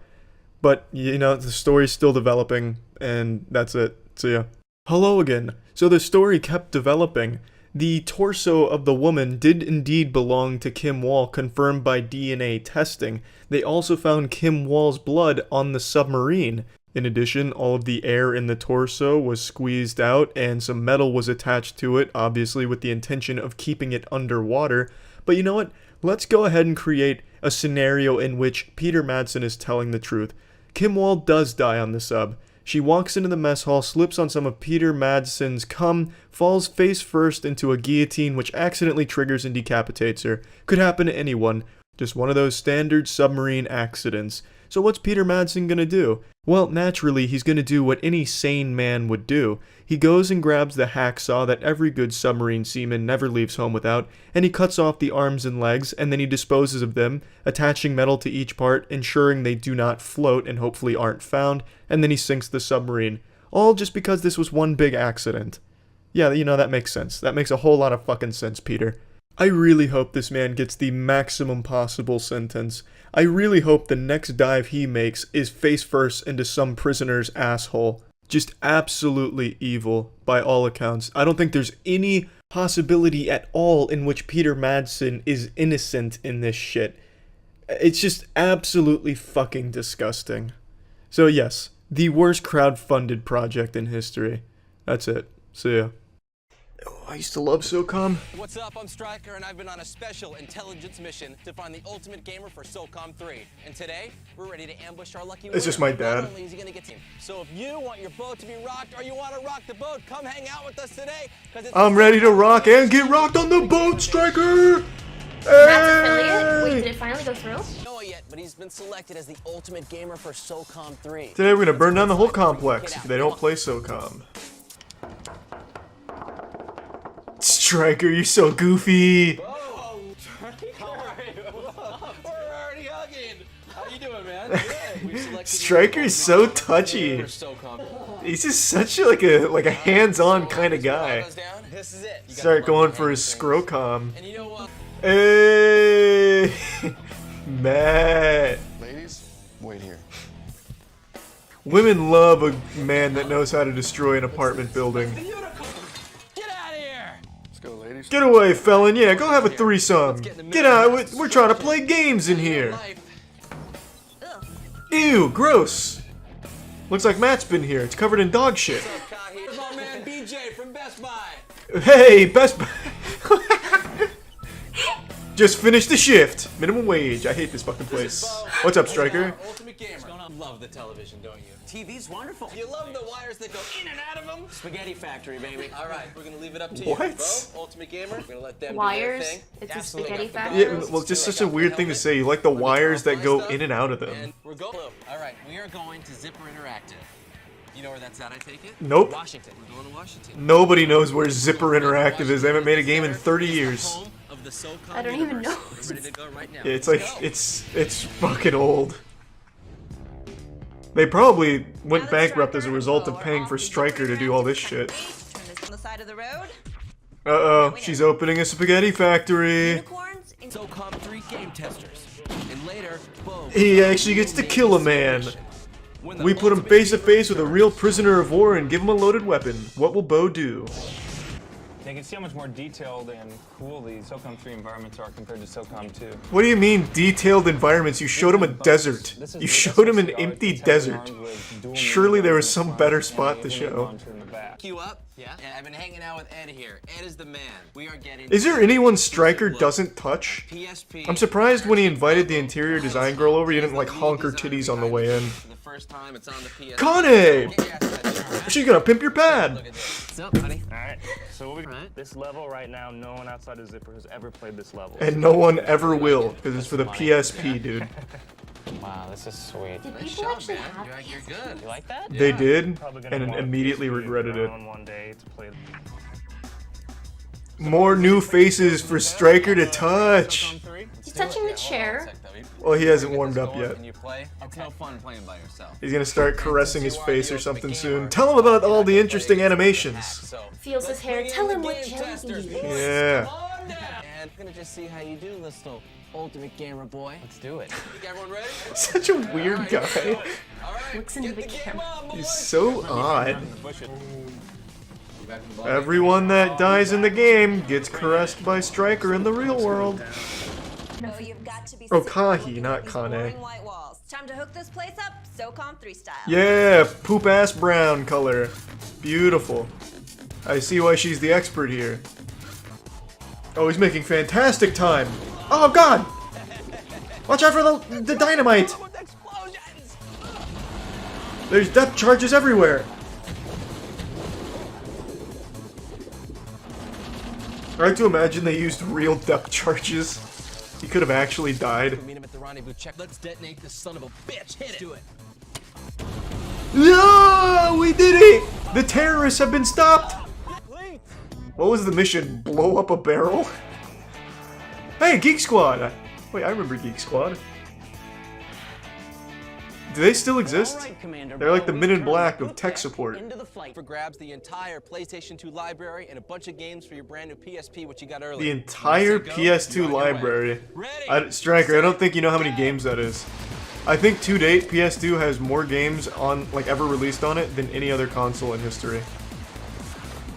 [SPEAKER 1] But, you know, the story's still developing, and that's it. See ya. Hello again. So the story kept developing. The torso of the woman did indeed belong to Kim Wall, confirmed by DNA testing. They also found Kim Wall's blood on the submarine. In addition, all of the air in the torso was squeezed out and some metal was attached to it, obviously with the intention of keeping it underwater. But you know what? Let's go ahead and create a scenario in which Peter Madsen is telling the truth. Kim Wall does die on the sub. She walks into the mess hall, slips on some of Peter Madsen's cum, falls face first into a guillotine which accidentally triggers and decapitates her. Could happen to anyone. Just one of those standard submarine accidents. So what's Peter Madsen gonna do? Well, naturally, he's gonna do what any sane man would do. He goes and grabs the hacksaw that every good submarine seaman never leaves home without, and he cuts off the arms and legs, and then he disposes of them, attaching metal to each part, ensuring they do not float and hopefully aren't found, and then he sinks the submarine. All just because this was one big accident. Yeah, you know, that makes sense. That makes a whole lot of fucking sense, Peter. I really hope this man gets the maximum possible sentence. I really hope the next dive he makes is face first into some prisoner's asshole. Just absolutely evil, by all accounts. I don't think there's any possibility at all in which Peter Madsen is innocent in this shit. It's just absolutely fucking disgusting. So yes, the worst crowdfunded project in history. That's it. See ya. Oh, I used to love SOCOM.
[SPEAKER 4] What's up? I'm Striker, and I've been on a special intelligence mission to find the ultimate gamer for SOCOM 3. And today, we're ready to ambush our lucky winner.
[SPEAKER 1] It's just my dad.
[SPEAKER 4] Not only is he gonna get to... So if you want your boat to be rocked, or you want to rock the boat, come hang out with us today.
[SPEAKER 1] I'm ready to rock and get rocked on the boat, Striker!
[SPEAKER 5] That's affiliate? Wait, did it finally go through?
[SPEAKER 4] Know it yet, but he's been selected as the ultimate gamer for SOCOM 3.
[SPEAKER 1] Today we're gonna burn down the whole complex if they don't play SOCOM. Striker, you're so goofy.
[SPEAKER 4] Whoa! We're already hugging. How you doing, man? Good.
[SPEAKER 1] Striker's so touchy. He's just such a hands-on kind of guy.
[SPEAKER 4] This is it.
[SPEAKER 1] Start going for his scrocom.
[SPEAKER 4] And you know what?
[SPEAKER 1] Hey, Matt.
[SPEAKER 6] Ladies, wait here.
[SPEAKER 1] Women love a man that knows how to destroy an apartment building.
[SPEAKER 4] Get out of here!
[SPEAKER 6] Let's go, ladies.
[SPEAKER 1] Get away, felon. Yeah, go have a threesome. Get out. We're trying to play games in here. Ew, gross. Looks like Matt's been here. It's covered in dog shit.
[SPEAKER 4] Here's my man BJ from Best Buy.
[SPEAKER 1] Hey, Best Buy. Just finished the shift. Minimum wage. I hate this fucking place. What's up, Striker?
[SPEAKER 4] Ultimate gamer. love the television, don't you?
[SPEAKER 7] TV's wonderful.
[SPEAKER 4] You love the wires that go in and out of them?
[SPEAKER 7] Spaghetti factory, baby.
[SPEAKER 4] All right, we're gonna leave it up to
[SPEAKER 1] What?
[SPEAKER 4] you, bro. Ultimate Gamer. We're gonna let them
[SPEAKER 5] Wires?
[SPEAKER 4] do their thing.
[SPEAKER 5] It's a
[SPEAKER 4] Absolutely.
[SPEAKER 5] spaghetti
[SPEAKER 4] Got the
[SPEAKER 5] factory?
[SPEAKER 1] Yeah, well, just such a weird thing to say. You like the wires that go in and out of them.
[SPEAKER 4] And we're going. All right, we are going to Zipper Interactive. You know where that's at, I take it?
[SPEAKER 1] Nope.
[SPEAKER 4] Washington. We're going to Washington.
[SPEAKER 1] Nobody knows where Zipper Interactive is. They haven't made a game in 30 years.
[SPEAKER 5] I don't even know.
[SPEAKER 4] We're ready to go right now.
[SPEAKER 1] Yeah, it's like it's fucking old. They probably went bankrupt as a result of paying for Stryker to do all this shit.
[SPEAKER 8] Turn this on the side of the road.
[SPEAKER 1] Uh-oh, she's opening a spaghetti factory.
[SPEAKER 8] Unicorns in
[SPEAKER 4] SOCOM 3 game testers. And later, Bo.
[SPEAKER 1] He actually gets to kill a man. We put him face to face with a real prisoner of war and give him a loaded weapon. What will Bo do?
[SPEAKER 9] They can see how much more detailed and cool the SOCOM 3 environments are compared to SOCOM 2.
[SPEAKER 1] What do you mean, detailed environments? You showed him a desert. You showed him an empty desert. Surely there was some better spot to show.
[SPEAKER 4] You up? Yeah. And I've been hanging out with Ed here. Ed is the man. We are getting.
[SPEAKER 1] Is there anyone Stryker doesn't touch?
[SPEAKER 4] PSP.
[SPEAKER 1] I'm surprised when he invited the interior design girl over, he didn't like honk her titties on the way in.
[SPEAKER 4] For the first time, it's on the PSP.
[SPEAKER 1] Kane! She's gonna pimp your pad!
[SPEAKER 4] Look at this. What's up, buddy?
[SPEAKER 9] Alright, so this level right now, no one outside of Zipper has ever played this level.
[SPEAKER 1] And no one ever will, because it's for the PSP, dude.
[SPEAKER 9] Wow, this is sweet.
[SPEAKER 5] Did
[SPEAKER 4] Nice
[SPEAKER 5] people
[SPEAKER 4] job,
[SPEAKER 5] actually
[SPEAKER 4] man.
[SPEAKER 5] have
[SPEAKER 4] You're good.
[SPEAKER 9] You like that?
[SPEAKER 1] They did,
[SPEAKER 9] Probably gonna
[SPEAKER 1] and
[SPEAKER 9] want
[SPEAKER 1] immediately
[SPEAKER 9] to
[SPEAKER 1] regretted it.
[SPEAKER 9] one day to play.
[SPEAKER 1] More new faces for Stryker to touch!
[SPEAKER 5] He's touching the chair.
[SPEAKER 1] Well, he hasn't warmed up yet.
[SPEAKER 4] And you play. It's no fun playing by yourself.
[SPEAKER 1] He's gonna start caressing his face or something soon. Tell him about all the interesting animations.
[SPEAKER 4] So,
[SPEAKER 5] Feels his hair. Tell him what jelly he uses.
[SPEAKER 1] Yeah.
[SPEAKER 4] and we're gonna just see how you do, little ultimate gamer boy. Let's do it. Everyone ready?
[SPEAKER 1] Such a weird guy.
[SPEAKER 4] All right.
[SPEAKER 5] Looks into the camera.
[SPEAKER 1] He's so odd. Everyone that dies in the game gets caressed by Stryker in the real world.
[SPEAKER 8] No, you've got to be
[SPEAKER 1] Oh,
[SPEAKER 8] sick of
[SPEAKER 1] Kahi,
[SPEAKER 8] looking
[SPEAKER 1] not
[SPEAKER 8] at these
[SPEAKER 1] Kane.
[SPEAKER 8] boring white walls. Time to hook this place up, SOCOM 3 style.
[SPEAKER 1] Yeah, poop ass brown color. Beautiful. I see why she's the expert here. Oh, he's making fantastic time. Oh god! Watch out for the dynamite! There's depth charges everywhere. I like to imagine they used real depth charges. He could have actually died.
[SPEAKER 4] Meet him at the rendezvous. Check. Let's detonate this son of a bitch. Hit it. Do it.
[SPEAKER 1] No, we did it! The terrorists have been stopped. What was the mission? Blow up a barrel? Hey, Geek Squad! Wait, I remember Geek Squad. Do they still exist? They're like the Men in Black of tech support.
[SPEAKER 4] For grabs the entire PlayStation 2 library and a bunch of games for your brand new PSP, which you got earlier.
[SPEAKER 1] The entire PS2 library. Stryker, I don't think you know how many games that is. I think to date, PS2 has more games on ever released on it than any other console in history.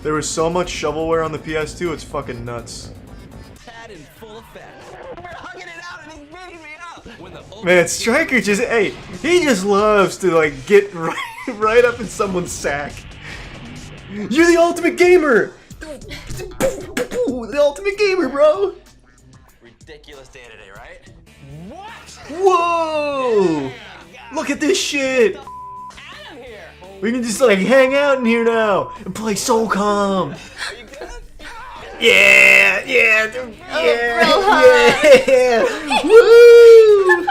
[SPEAKER 1] There was so much shovelware on the PS2, it's fucking nuts.
[SPEAKER 4] In full effect. We're hugging it out and he's beating me up.
[SPEAKER 1] Man, Stryker just, hey, he just loves to get right up in someone's sack. You're the ultimate gamer! The ultimate gamer, bro!
[SPEAKER 4] Ridiculous day today, right? What?
[SPEAKER 1] Whoa! Look at this shit! We can just hang out in here now and play SOCOM. Yeah, yeah, dude, yeah, yeah, woo!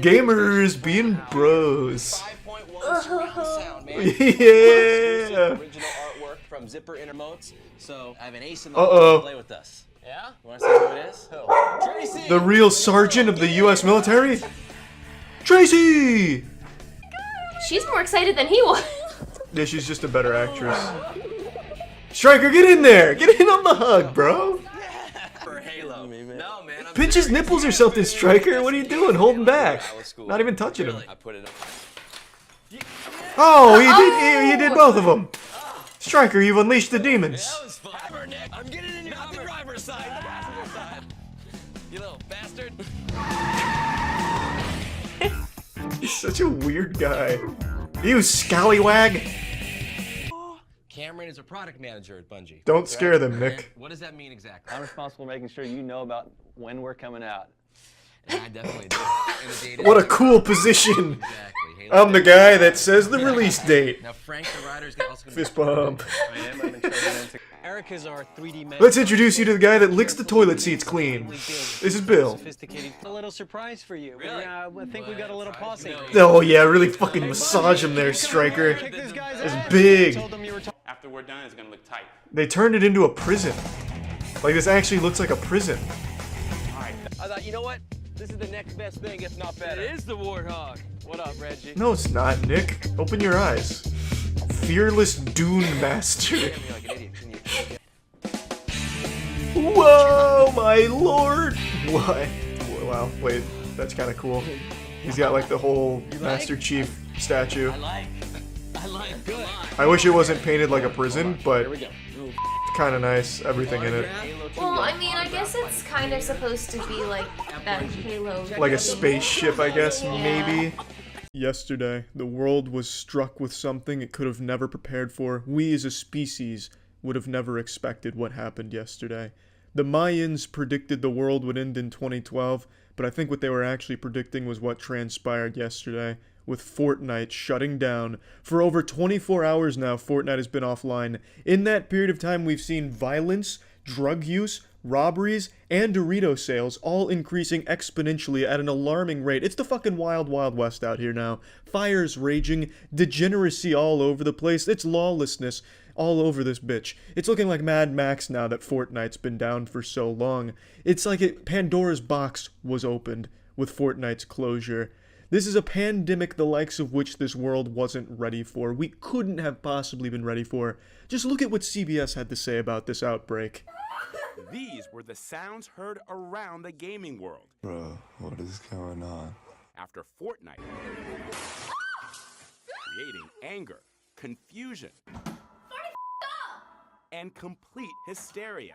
[SPEAKER 1] Gamers being bros.
[SPEAKER 4] 5.1 surround sound, man.
[SPEAKER 1] Yeah.
[SPEAKER 4] Original artwork from Zipper Intermotes. So I have an ace in the
[SPEAKER 1] Uh-oh.
[SPEAKER 4] hole to play with us. Yeah? You want to see who it is? Who? Tracy!
[SPEAKER 1] The real sergeant of the U.S. military, Tracy.
[SPEAKER 5] She's more excited than he was.
[SPEAKER 1] Yeah, she's just a better actress. Stryker, get in there! Get in on the hug, bro!
[SPEAKER 4] For Halo. No, man.
[SPEAKER 1] Pinch his nipples or something, Stryker. What are you doing? Holding back. Not even touching him.
[SPEAKER 4] I put it up.
[SPEAKER 1] Oh, he did both of them. Stryker, you've unleashed the demons.
[SPEAKER 4] That was fun. I'm getting in your not the driver's side, the passenger side. You little bastard.
[SPEAKER 1] He's such a weird guy. You scallywag.
[SPEAKER 4] Cameron is a product manager at Bungie.
[SPEAKER 1] Don't scare them, Nick.
[SPEAKER 4] What does that mean exactly?
[SPEAKER 10] I'm responsible for making sure you know about when we're coming out. And I definitely do. And the date
[SPEAKER 1] What a
[SPEAKER 10] is-
[SPEAKER 1] cool position.
[SPEAKER 10] Exactly. Hey,
[SPEAKER 1] I'm the guy that says the release date.
[SPEAKER 10] Now Frank the Rider's also gonna
[SPEAKER 1] Fist bump.
[SPEAKER 7] Erica's our 3D man.
[SPEAKER 1] Let's introduce you to the guy that licks the toilet seats clean. This is Bill.
[SPEAKER 7] Sophisticated. A little surprise for you. Really? I think we got a little posse.
[SPEAKER 1] Oh yeah, really fucking massage him there, Striker. It's big.
[SPEAKER 9] After we're done, it's gonna look tight.
[SPEAKER 1] They turned it into a prison. Like, this actually looks like a prison.
[SPEAKER 7] I thought, you know what? This is the next best thing, if not better. It is the Warthog. What up, Reggie?
[SPEAKER 1] No, it's not, Nick. Open your eyes. Fearless Dune Master. Whoa, my lord! What? Wow, wait, that's kind of cool. He's got like the whole Master Chief statue.
[SPEAKER 7] I like. Good.
[SPEAKER 1] I wish it wasn't painted like a prison, but kind of nice, everything in it.
[SPEAKER 5] Well, I mean, I guess it's kind of supposed to be like that Halo.
[SPEAKER 1] Like a spaceship, I guess,
[SPEAKER 5] Yeah.
[SPEAKER 1] maybe. Yesterday, the world was struck with something it could have never prepared for. We as a species would have never expected what happened yesterday. The Mayans predicted the world would end in 2012, but I think what they were actually predicting was what transpired yesterday, with Fortnite shutting down. For over 24 hours now, Fortnite has been offline. In that period of time, we've seen violence, drug use, robberies, and Dorito sales all increasing exponentially at an alarming rate. It's the fucking wild, wild west out here now. Fires raging, degeneracy all over the place. It's lawlessness all over this bitch. It's looking like Mad Max now that Fortnite's been down for so long. It's like Pandora's box was opened with Fortnite's closure. This is a pandemic the likes of which this world wasn't ready for. We couldn't have possibly been ready for. Just look at what CBS had to say about this outbreak.
[SPEAKER 11] These were the sounds heard around the gaming world.
[SPEAKER 6] Bro, what is going on?
[SPEAKER 11] After Fortnite, creating anger, confusion, and complete hysteria.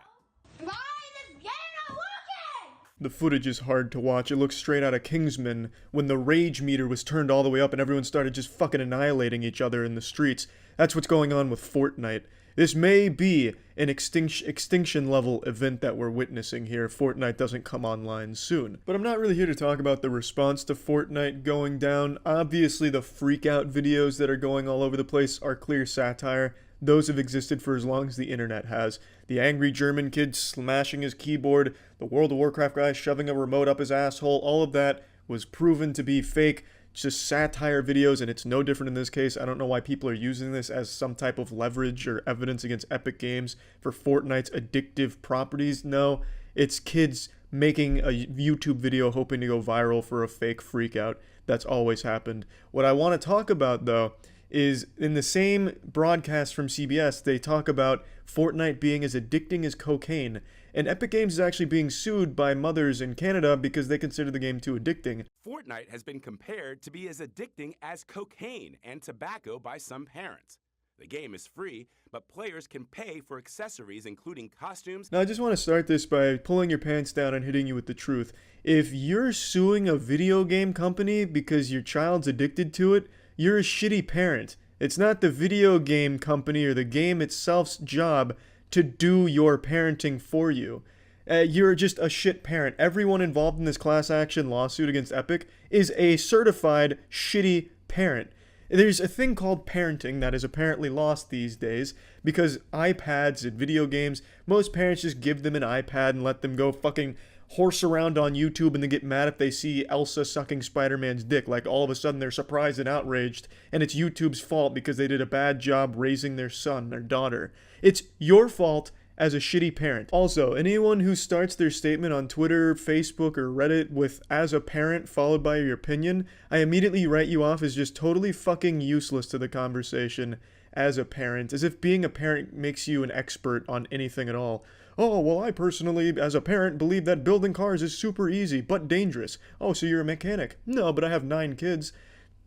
[SPEAKER 1] The footage is hard to watch. It looks straight out of Kingsman when the rage meter was turned all the way up and everyone started just fucking annihilating each other in the streets. That's what's going on with Fortnite. This may be an extinction level event that we're witnessing here if Fortnite doesn't come online soon. But I'm not really here to talk about the response to Fortnite going down. Obviously the freak out videos that are going all over the place are clear satire. Those have existed for as long as the internet has. The angry German kid smashing his keyboard, the World of Warcraft guy shoving a remote up his asshole, all of that was proven to be fake. Just satire videos, and it's no different in this case. I don't know why people are using this as some type of leverage or evidence against Epic Games for Fortnite's addictive properties. No, it's kids making a YouTube video hoping to go viral for a fake freakout. That's always happened. What I want to talk about, though, is in the same broadcast from CBS, they talk about Fortnite being as addicting as cocaine. And Epic Games is actually being sued by mothers in Canada because they consider the game too addicting.
[SPEAKER 11] Fortnite has been compared to be as addicting as cocaine and tobacco by some parents. The game is free, but players can pay for accessories including costumes.
[SPEAKER 1] Now I just want to start this by pulling your pants down and hitting you with the truth. If you're suing a video game company because your child's addicted to it, you're a shitty parent. It's not the video game company or the game itself's job to do your parenting for you. You're just a shit parent. Everyone involved in this class action lawsuit against Epic is a certified shitty parent. There's a thing called parenting that is apparently lost these days because iPads and video games, most parents just give them an iPad and let them go fucking horse around on YouTube and then get mad if they see Elsa sucking Spider-Man's dick. Like all of a sudden they're surprised and outraged and it's YouTube's fault because they did a bad job raising their son, their daughter. It's your fault as a shitty parent. Also, anyone who starts their statement on Twitter, Facebook, or Reddit with "as a parent" followed by your opinion, I immediately write you off as just totally fucking useless to the conversation as a parent, as if being a parent makes you an expert on anything at all. Oh, well, I personally, as a parent, believe that building cars is super easy, but dangerous. Oh, so you're a mechanic. No, but I have 9 kids.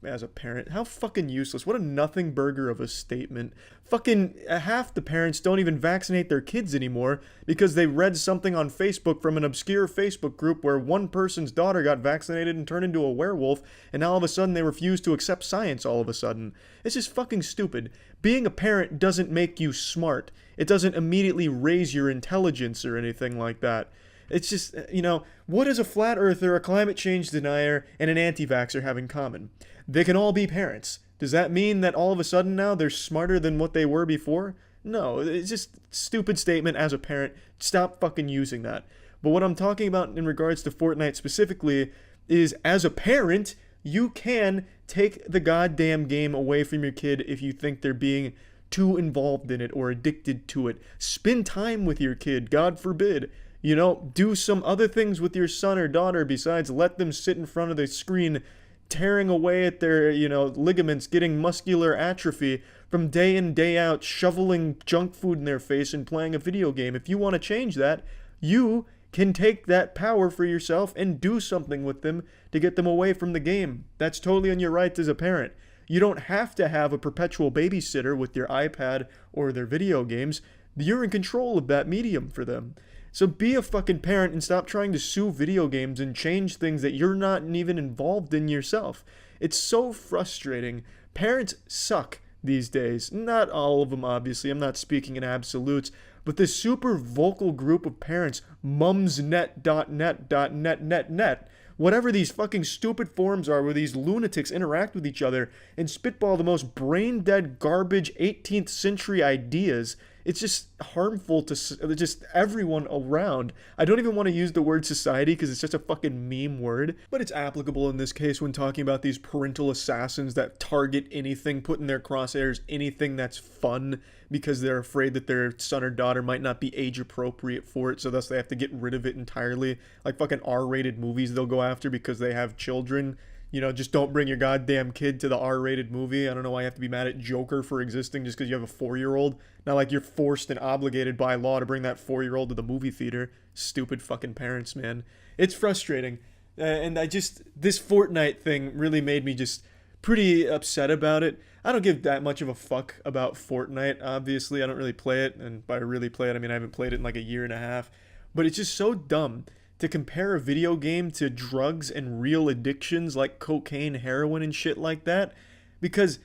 [SPEAKER 1] As a parent, how fucking useless. What a nothing burger of a statement. Fucking half the parents don't even vaccinate their kids anymore because they read something on Facebook from an obscure Facebook group where one person's daughter got vaccinated and turned into a werewolf, and now all of a sudden they refuse to accept science all of a sudden. It's just fucking stupid. Being a parent doesn't make you smart. It doesn't immediately raise your intelligence or anything like that. It's just, what does a flat earther, a climate change denier, and an anti-vaxxer have in common? They can all be parents. Does that mean that all of a sudden now they're smarter than what they were before? No, it's just stupid statement as a parent. Stop fucking using that. But what I'm talking about in regards to Fortnite specifically is, as a parent, you can take the goddamn game away from your kid if you think they're being too involved in it or addicted to it. Spend time with your kid, God forbid. Do some other things with your son or daughter besides let them sit in front of the screen tearing away at their, ligaments, getting muscular atrophy from day in, day out, shoveling junk food in their face and playing a video game. If you want to change that, you can take that power for yourself and do something with them to get them away from the game. That's totally on your right as a parent. You don't have to have a perpetual babysitter with your iPad or their video games. You're in control of that medium for them. So be a fucking parent and stop trying to sue video games and change things that you're not even involved in yourself. It's so frustrating. Parents suck these days. Not all of them, obviously. I'm not speaking in absolutes. But this super vocal group of parents, mumsnet.net.net, whatever these fucking stupid forums are where these lunatics interact with each other and spitball the most brain-dead garbage 18th century ideas. It's just harmful to just everyone around. I don't even want to use the word society because it's just a fucking meme word, but it's applicable in this case when talking about these parental assassins that target anything, put in their crosshairs anything that's fun because they're afraid that their son or daughter might not be age appropriate for it, so thus they have to get rid of it entirely. Like fucking R-rated movies they'll go after because they have children. Just don't bring your goddamn kid to the R-rated movie. I don't know why you have to be mad at Joker for existing just because you have a 4-year-old. Not like you're forced and obligated by law to bring that 4-year-old to the movie theater. Stupid fucking parents, man. It's frustrating. And this Fortnite thing really made me just pretty upset about it. I don't give that much of a fuck about Fortnite, obviously. I don't really play it. And by really play it, I mean I haven't played it in like a year and a half. But it's just so dumb to compare a video game to drugs and real addictions like cocaine, heroin, and shit like that. Because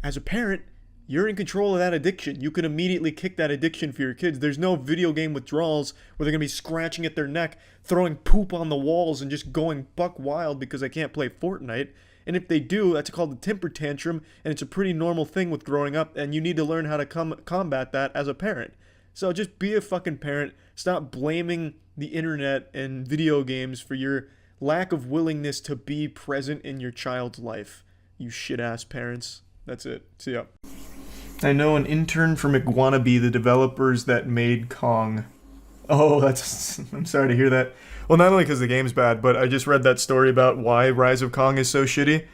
[SPEAKER 1] as a parent, you're in control of that addiction. You can immediately kick that addiction for your kids. There's no video game withdrawals where they're going to be scratching at their neck, throwing poop on the walls, and just going buck wild because they can't play Fortnite. And if they do, that's called a temper tantrum, and it's a pretty normal thing with growing up, and you need to learn how to combat that as a parent. So just be a fucking parent. Stop blaming the internet and video games for your lack of willingness to be present in your child's life. You shit-ass parents. That's it. See ya. I know an intern from Iguanabe, the developers that made Kong. Oh, I'm sorry to hear that. Well, not only because the game's bad, but I just read that story about why Rise of Kong is so shitty.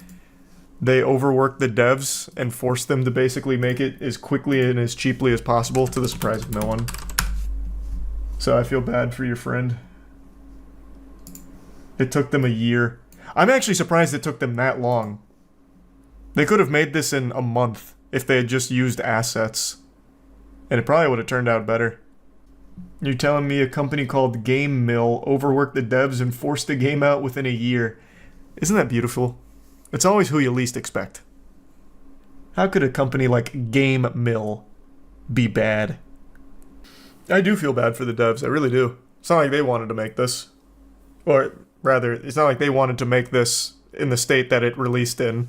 [SPEAKER 1] They overworked the devs and forced them to basically make it as quickly and as cheaply as possible, to the surprise of no one. So I feel bad for your friend. It took them a year. I'm actually surprised it took them that long. They could have made this in a month if they had just used assets. And it probably would have turned out better. You're telling me a company called Game Mill overworked the devs and forced the game out within a year. Isn't that beautiful? It's always who you least expect. How could a company like Game Mill be bad? I do feel bad for the devs, I really do. It's not like they wanted to make this. Or, rather, it's not like they wanted to make this in the state that it released in.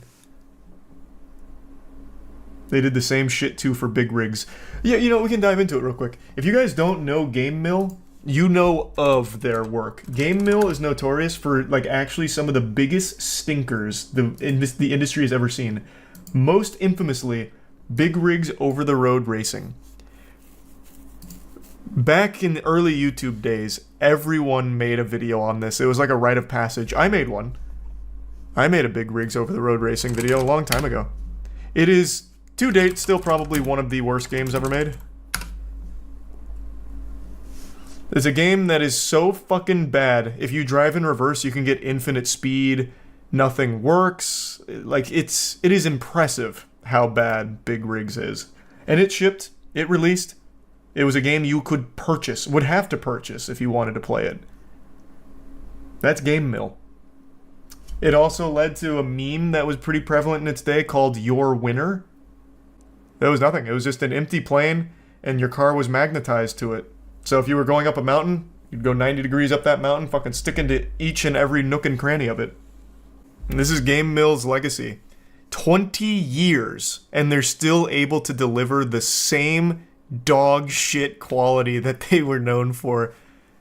[SPEAKER 1] They did the same shit too for big rigs. Yeah, we can dive into it real quick. If you guys don't know Game Mill, you know of their work. Game Mill is notorious for, actually some of the biggest stinkers the industry has ever seen. Most infamously, big rigs over-the-road racing. Back in the early YouTube days, everyone made a video on this. It was like a rite of passage. I made one. I made a big rigs over-the-road racing video a long time ago. It is, to date, still probably one of the worst games ever made. It's a game that is so fucking bad. If you drive in reverse, you can get infinite speed. Nothing works. It is impressive how bad Big Rigs is. And it shipped. It released. It was a game you could purchase, would have to purchase if you wanted to play it. That's Game Mill. It also led to a meme that was pretty prevalent in its day called Your Winner. That was nothing. It was just an empty plane, and your car was magnetized to it. So if you were going up a mountain, You'd go 90 degrees up that mountain, fucking stick into each and every nook and cranny of it. And this is Game Mill's legacy. 20 years, and they're still able to deliver the same dog shit quality that they were known for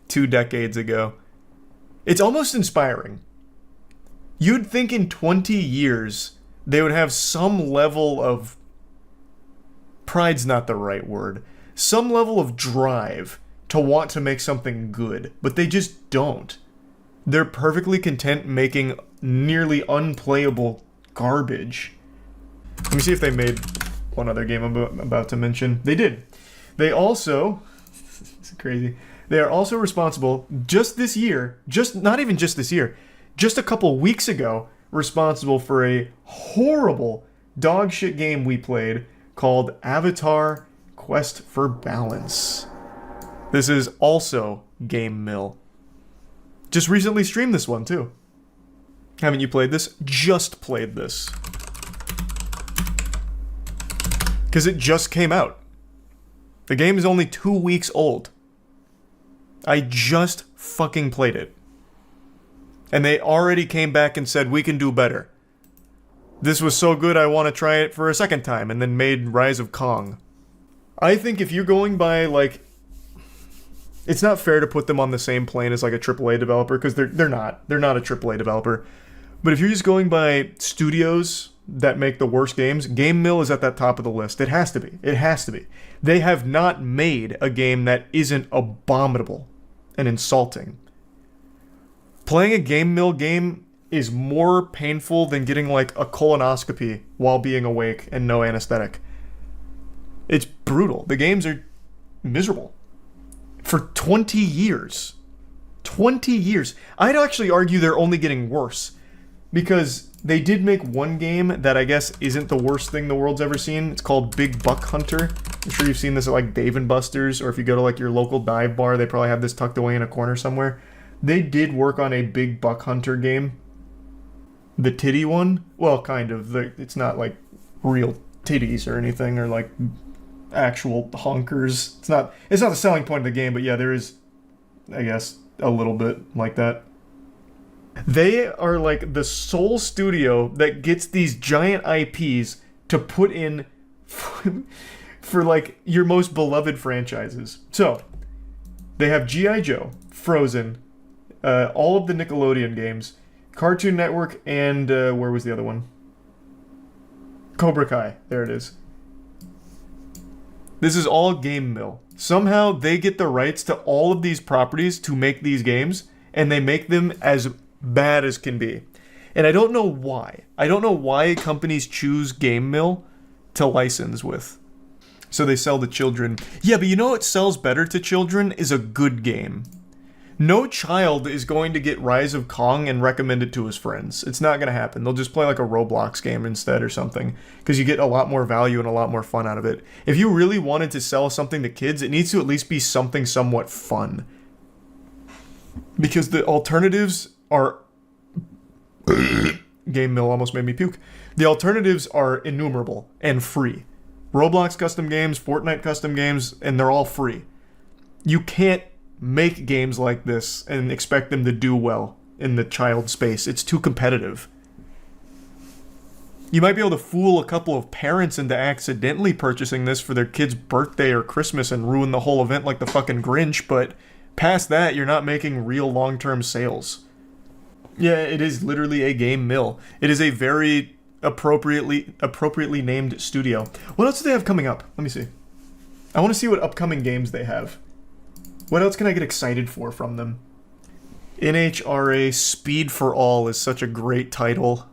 [SPEAKER 1] 2 decades ago. It's almost inspiring. You'd think in 20 years they would have some level of... pride's not the right word. Some level of drive to want to make something good, but they just don't. They're perfectly content making nearly unplayable garbage. Let me see if they made one other game I'm about to mention. They did. They also... it's crazy. They are also responsible just this year, not even just this year, just a couple weeks ago, responsible for a horrible dog shit game we played called Avatar Quest for Balance. This is also Game Mill. Just recently streamed this one too. Haven't you played this? Just played this. Because it just came out. The game is only 2 weeks old. I just fucking played it. And they already came back and said, we can do better. This was so good I want to try it for a second time, and then made Rise of Kong. I think if you're going by, like... it's not fair to put them on the same plane as, like, a AAA developer, because they're not. They're not a AAA developer. But if you're just going by studios that make the worst games, Game Mill is at that top of the list. It has to be. It has to be. They have not made a game that isn't abominable and insulting. Playing a Game Mill game is more painful than getting, like, a colonoscopy while being awake and no anesthetic. It's brutal. The games are miserable. For 20 years. 20 years. I'd actually argue they're only getting worse. Because they did make one game that I guess isn't the worst thing the world's ever seen. It's called Big Buck Hunter. I'm sure you've seen this at, like, Dave & Buster's, or if you go to, like, your local dive bar, they probably have this tucked away in a corner somewhere. They did work on a Big Buck Hunter game. The titty one? Well, kind of. It's not, like, real titties or anything, or, like, actual honkers. It's not the selling point of the game, but yeah, there is, I guess, a little bit like that. They are, like, the sole studio that gets these giant IPs to put in for, like, your most beloved franchises. So, they have G.I. Joe, Frozen, all of the Nickelodeon games, Cartoon Network, and where was the other one? Cobra Kai. There it is. This is all Game Mill. Somehow they get the rights to all of these properties to make these games, and they make them as bad as can be. And I don't know why. I don't know why companies choose Game Mill to license with. So they sell to children. Yeah, but you know what sells better to children is a good game. No child is going to get Rise of Kong and recommend it to his friends. It's not going to happen. They'll just play like a Roblox game instead or something, because you get a lot more value and a lot more fun out of it. If you really wanted to sell something to kids, it needs to at least be something somewhat fun. Because the alternatives are... Game Mill almost made me puke. The alternatives are innumerable and free. Roblox custom games, Fortnite custom games, and they're all free. You can't make games like this and expect them to do well in the child space. It's too competitive. You might be able to fool a couple of parents into accidentally purchasing this for their kid's birthday or Christmas and ruin the whole event like the fucking Grinch, but past that, you're not making real long-term sales. Yeah, it is literally a Game Mill. It is a very appropriately named studio. What else do they have coming up? Let me see. I want to see what upcoming games they have. What else can I get excited for from them? NHRA Speed for All is such a great title.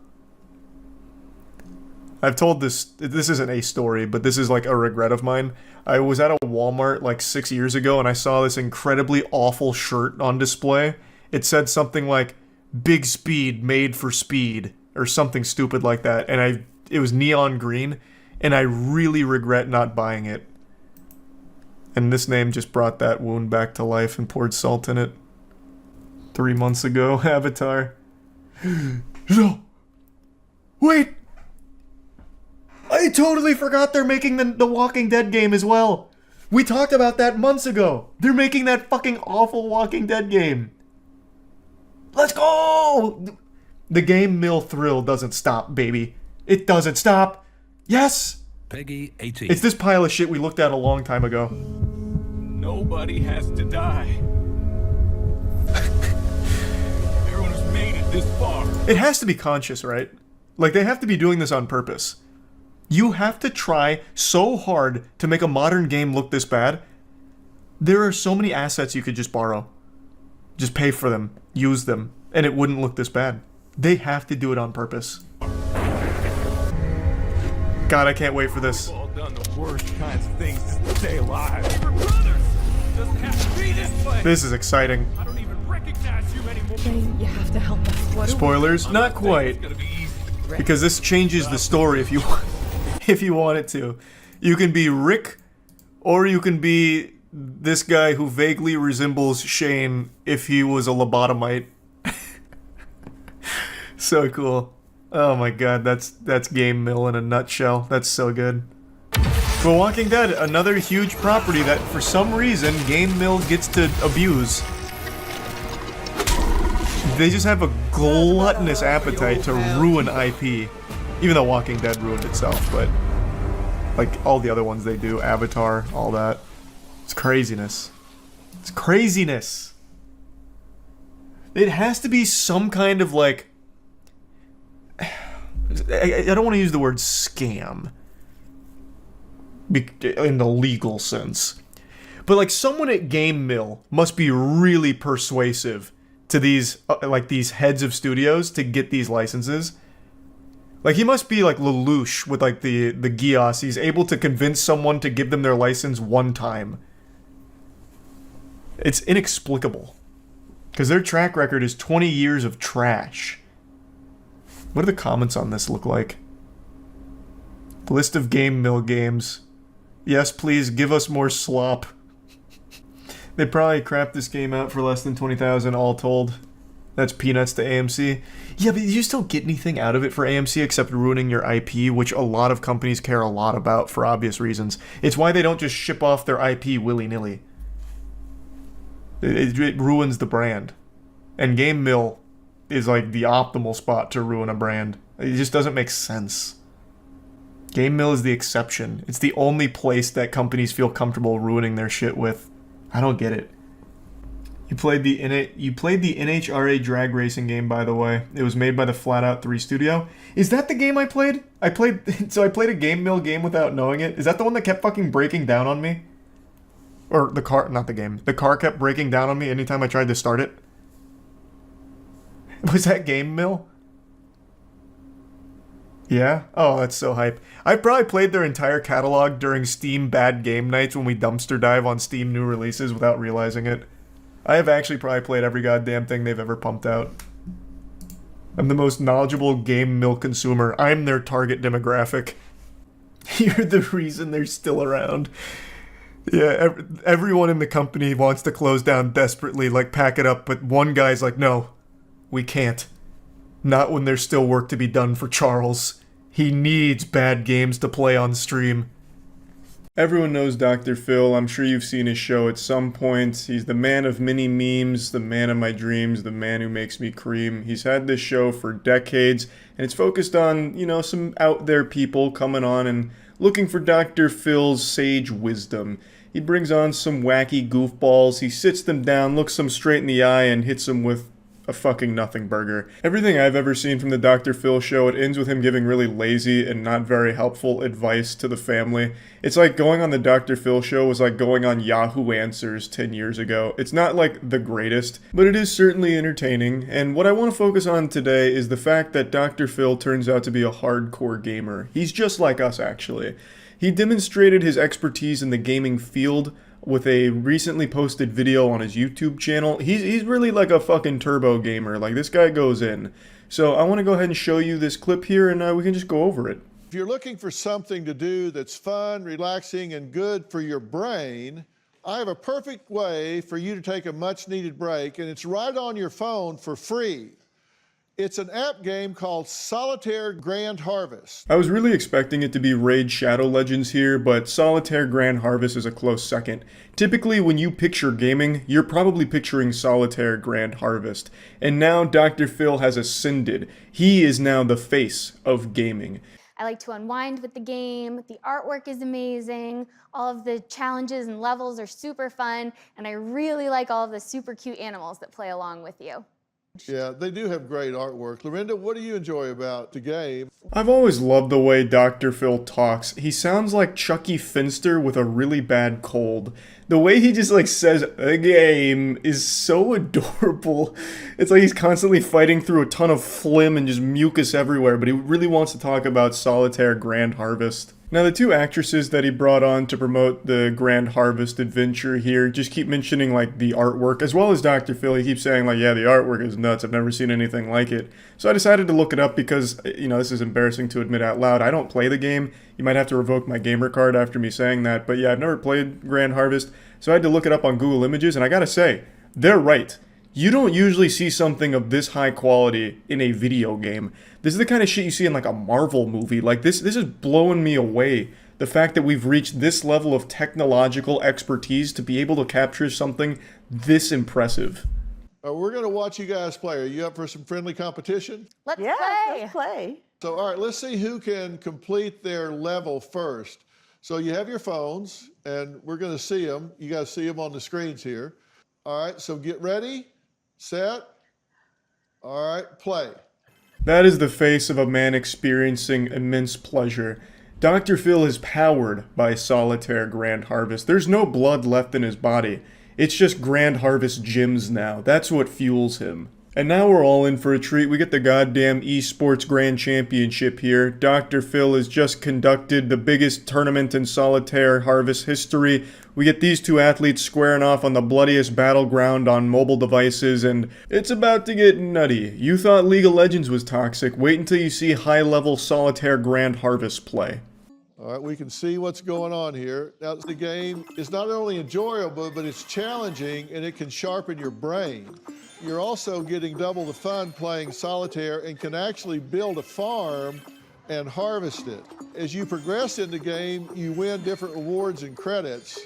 [SPEAKER 1] I've told this isn't a story, but this is like a regret of mine. I was at a Walmart like 6 years ago and I saw this incredibly awful shirt on display. It said something like, Big Speed made for speed, or something stupid like that, and it was neon green, and I really regret not buying it. And this name just brought that wound back to life and poured salt in it. 3 months ago, Avatar. No! Wait! I totally forgot they're making the Walking Dead game as well! We talked about that months ago. They're making that fucking awful Walking Dead game. Let's go! The game mill thrill doesn't stop, baby. It doesn't stop. Yes!
[SPEAKER 12] Peggy 18.
[SPEAKER 1] It's this pile of shit we looked at a long time ago.
[SPEAKER 11] Nobody has to die. Everyone has made it this far.
[SPEAKER 1] It has to be conscious, right? Like, they have to be doing this on purpose. You have to try so hard to make a modern game look this bad. There are so many assets you could just borrow. Just pay for them, use them, and it wouldn't look this bad. They have to do it on purpose. God, I can't wait for this.
[SPEAKER 11] We've all done the worst kinds of things to stay alive. We're brothers. Doesn't have to be this way.
[SPEAKER 1] This is exciting.
[SPEAKER 11] I don't even recognize you anymore.
[SPEAKER 13] Jane, you have to help us. What
[SPEAKER 1] Spoilers? Not quite. Because this changes the story if you want it to. You can be Rick, or you can be this guy who vaguely resembles Shane if he was a lobotomite. So cool. Oh my god, that's Game Mill in a nutshell. That's so good. But Walking Dead, another huge property that for some reason Game Mill gets to abuse. They just have a gluttonous appetite to ruin IP. Even though Walking Dead ruined itself, but like all the other ones they do, Avatar, all that. It's craziness. It's craziness. It has to be some kind of like... I don't want to use the word scam in the legal sense. But like someone at Game Mill must be really persuasive to these like these heads of studios to get these licenses. Like he must be like Lelouch with like the Gios. He's able to convince someone to give them their license one time. It's inexplicable. Because their track record is 20 years of trash. What do the comments on this look like? List of Game Mill games. Yes, please give us more slop. They probably crapped this game out for less than 20,000 all told. That's peanuts to AMC. Yeah, but you still get anything out of it for AMC except ruining your IP, which a lot of companies care a lot about for obvious reasons. It's why they don't just ship off their IP willy-nilly. It ruins the brand. And Game Mill is like the optimal spot to ruin a brand. It just doesn't make sense. Game Mill is the exception. It's the only place that companies feel comfortable ruining their shit with. I don't get it. You played the NHRA drag racing game, by the way. It was made by the Flatout 3 studio. Is that the game I played? I played a Game Mill game without knowing it. Is that the one that kept fucking breaking down on me? Or the car, not the game. The car kept breaking down on me anytime I tried to start it. Was that Game Mill? Yeah? Oh, that's so hype. I probably played their entire catalog during Steam bad game nights when we dumpster dive on Steam new releases without realizing it. I have actually probably played every goddamn thing they've ever pumped out. I'm the most knowledgeable Game Mill consumer. I'm their target demographic. You're the reason they're still around. Yeah, everyone in the company wants to close down desperately, like pack it up, but one guy's like, no, we can't. Not when there's still work to be done for Charles. He needs bad games to play on stream. Everyone knows Dr. Phil. I'm sure you've seen his show at some point. He's the man of many memes, the man of my dreams, the man who makes me cream. He's had this show for decades, and it's focused on, you know, some out there people coming on and looking for Dr. Phil's sage wisdom. He brings on some wacky goofballs, he sits them down, looks them straight in the eye, and hits them with a fucking nothing burger. Everything I've ever seen from the Dr. Phil show, it ends with him giving really lazy and not very helpful advice to the family. It's like going on the Dr. Phil show was like going on Yahoo Answers 10 years ago. It's not like the greatest, but it is certainly entertaining, and what I want to focus on today is the fact that Dr. Phil turns out to be a hardcore gamer. He's just like us, actually. He demonstrated his expertise in the gaming field with a recently posted video on his YouTube channel. He's really like a fucking turbo gamer. Like, this guy goes in. So I want to go ahead and show you this clip here, and we can just go over it.
[SPEAKER 14] If you're looking for something to do that's fun, relaxing, and good for your brain, I have a perfect way for you to take a much-needed break, and it's right on your phone for free. It's an app game called Solitaire Grand Harvest.
[SPEAKER 1] I was really expecting it to be Raid Shadow Legends here, but Solitaire Grand Harvest is a close second. Typically, when you picture gaming, you're probably picturing Solitaire Grand Harvest. And now Dr. Phil has ascended. He is now the face of gaming.
[SPEAKER 12] I like to unwind with the game. The artwork is amazing. All of the challenges and levels are super fun. And I really like all of the super cute animals that play along with you.
[SPEAKER 14] Yeah, they do have great artwork. Lorinda, what do you enjoy about the game?
[SPEAKER 1] I've always loved the way Dr. Phil talks. He sounds like Chucky Finster with a really bad cold. The way he just like says a game is so adorable. It's like he's constantly fighting through a ton of phlegm and just mucus everywhere, but he really wants to talk about Solitaire Grand Harvest. Now, the two actresses that he brought on to promote the Grand Harvest adventure here just keep mentioning, like, the artwork, as well as Dr. Phil. He keeps saying, like, yeah, the artwork is nuts. I've never seen anything like it. So I decided to look it up because, you know, this is embarrassing to admit out loud. I don't play the game. You might have to revoke my gamer card after me saying that. But yeah, I've never played Grand Harvest, so I had to look it up on Google Images, and I gotta say, they're right. You don't usually see something of this high quality in a video game. This is the kind of shit you see in like a Marvel movie. Like this is blowing me away. The fact that we've reached this level of technological expertise to be able to capture something this impressive.
[SPEAKER 14] We're going to watch you guys play. Are you up for some friendly competition?
[SPEAKER 12] Let's play.
[SPEAKER 14] So, all right, let's see who can complete their level first. So you have your phones, and we're going to see them. You guys see them on the screens here. All right, so get ready, set. All right, play.
[SPEAKER 1] That is the face of a man experiencing immense pleasure. Dr. Phil is powered by Solitaire Grand Harvest. There's no blood left in his body. It's just Grand Harvest gems now. That's what fuels him. And now we're all in for a treat. We get the goddamn esports grand championship here. Dr. Phil has just conducted the biggest tournament in Solitaire Harvest history. We get these two athletes squaring off on the bloodiest battleground on mobile devices, and it's about to get nutty. You thought League of Legends was toxic. Wait until you see high-level Solitaire Grand Harvest play.
[SPEAKER 14] All right, we can see what's going on here. Now, the game is not only enjoyable, but it's challenging, and it can sharpen your brain. You're also getting double the fun playing solitaire and can actually build a farm and harvest it. As you progress in the game, you win different rewards and credits,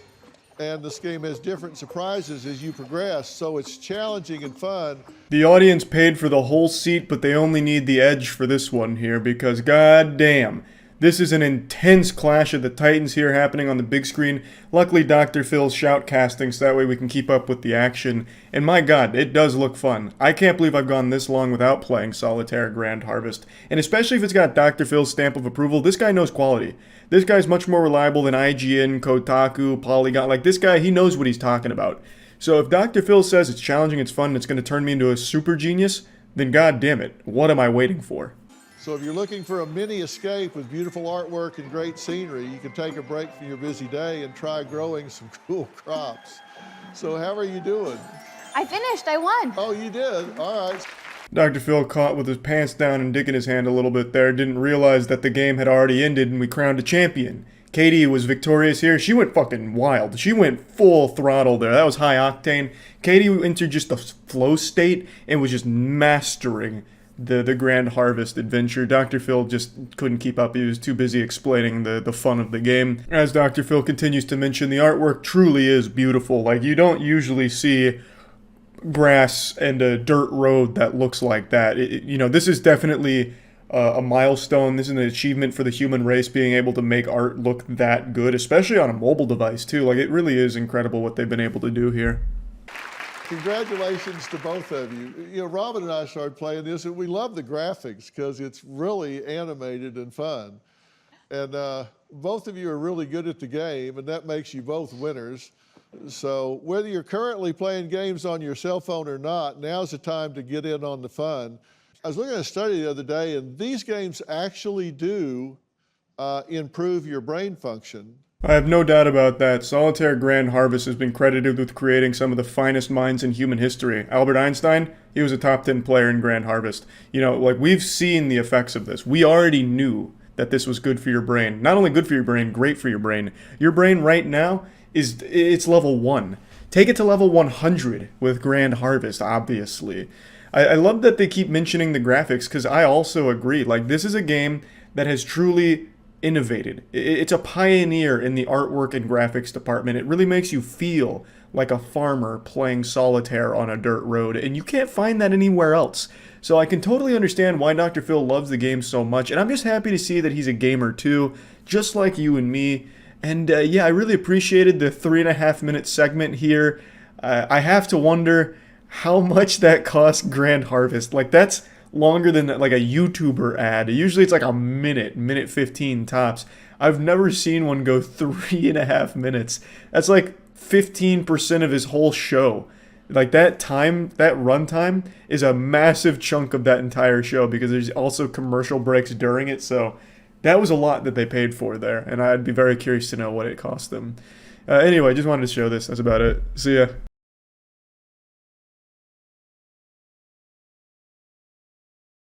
[SPEAKER 14] and this game has different surprises as you progress, so it's challenging and fun.
[SPEAKER 1] The audience paid for the whole seat, but they only need the edge for this one here, because goddamn, this is an intense clash of the titans here happening on the big screen. Luckily, Dr. Phil's shoutcasting, so that way we can keep up with the action. And my god, it does look fun. I can't believe I've gone this long without playing Solitaire Grand Harvest. And especially if it's got Dr. Phil's stamp of approval, this guy knows quality. This guy's much more reliable than IGN, Kotaku, Polygon. Like, this guy, he knows what he's talking about. So if Dr. Phil says it's challenging, it's fun, and it's going to turn me into a super genius, then god damn it, what am I waiting for?
[SPEAKER 14] So if you're looking for a mini escape with beautiful artwork and great scenery, you can take a break from your busy day and try growing some cool crops. So how are you doing?
[SPEAKER 12] I finished, I won.
[SPEAKER 14] Oh, you did? All right.
[SPEAKER 1] Dr. Phil caught with his pants down and dick in his hand a little bit there, didn't realize that the game had already ended and we crowned a champion. Katie was victorious here. She went fucking wild. She went full throttle there. That was high octane. Katie entered just the flow state and was just mastering the Grand Harvest adventure. Dr. Phil just couldn't keep up. He was too busy explaining the fun of the game. As Dr. Phil continues to mention, the artwork truly is beautiful. Like, you don't usually see grass and a dirt road that looks like that. You know, this is definitely a milestone. This is an achievement for the human race, being able to make art look that good, especially on a mobile device too. Like, it really is incredible what they've been able to do here.
[SPEAKER 14] Congratulations to both of you. You know, Robin and I started playing this, and we love the graphics because it's really animated and fun. And both of you are really good at the game, and that makes you both winners. So whether you're currently playing games on your cell phone or not, now's the time to get in on the fun. I was looking at a study the other day, and these games actually do improve your brain function.
[SPEAKER 1] I have no doubt about that. Solitaire Grand Harvest has been credited with creating some of the finest minds in human history. Albert Einstein, he was a top 10 player in Grand Harvest. You know, like, we've seen the effects of this. We already knew that this was good for your brain. Not only good for your brain, great for your brain. Your brain right now it's level 1. Take it to level 100 with Grand Harvest, obviously. I love that they keep mentioning the graphics because I also agree. Like, this is a game that has truly innovated. It's a pioneer in the artwork and graphics department. It really makes you feel like a farmer playing solitaire on a dirt road, and you can't find that anywhere else. So I can totally understand why Dr. Phil loves the game so much, and I'm just happy to see that he's a gamer too, just like you and me. And yeah, I really appreciated the 3.5-minute segment here. I have to wonder how much that cost Grand Harvest. Like, that's longer than like a YouTuber ad. Usually it's like a minute 15 tops. I've never seen one go 3.5 minutes. That's like 15% of his whole show. Like, that time, that runtime is a massive chunk of that entire show because there's also commercial breaks during it. So that was a lot that they paid for there, and I'd be very curious to know what it cost them. Anyway, just wanted to show this. That's about it. See ya.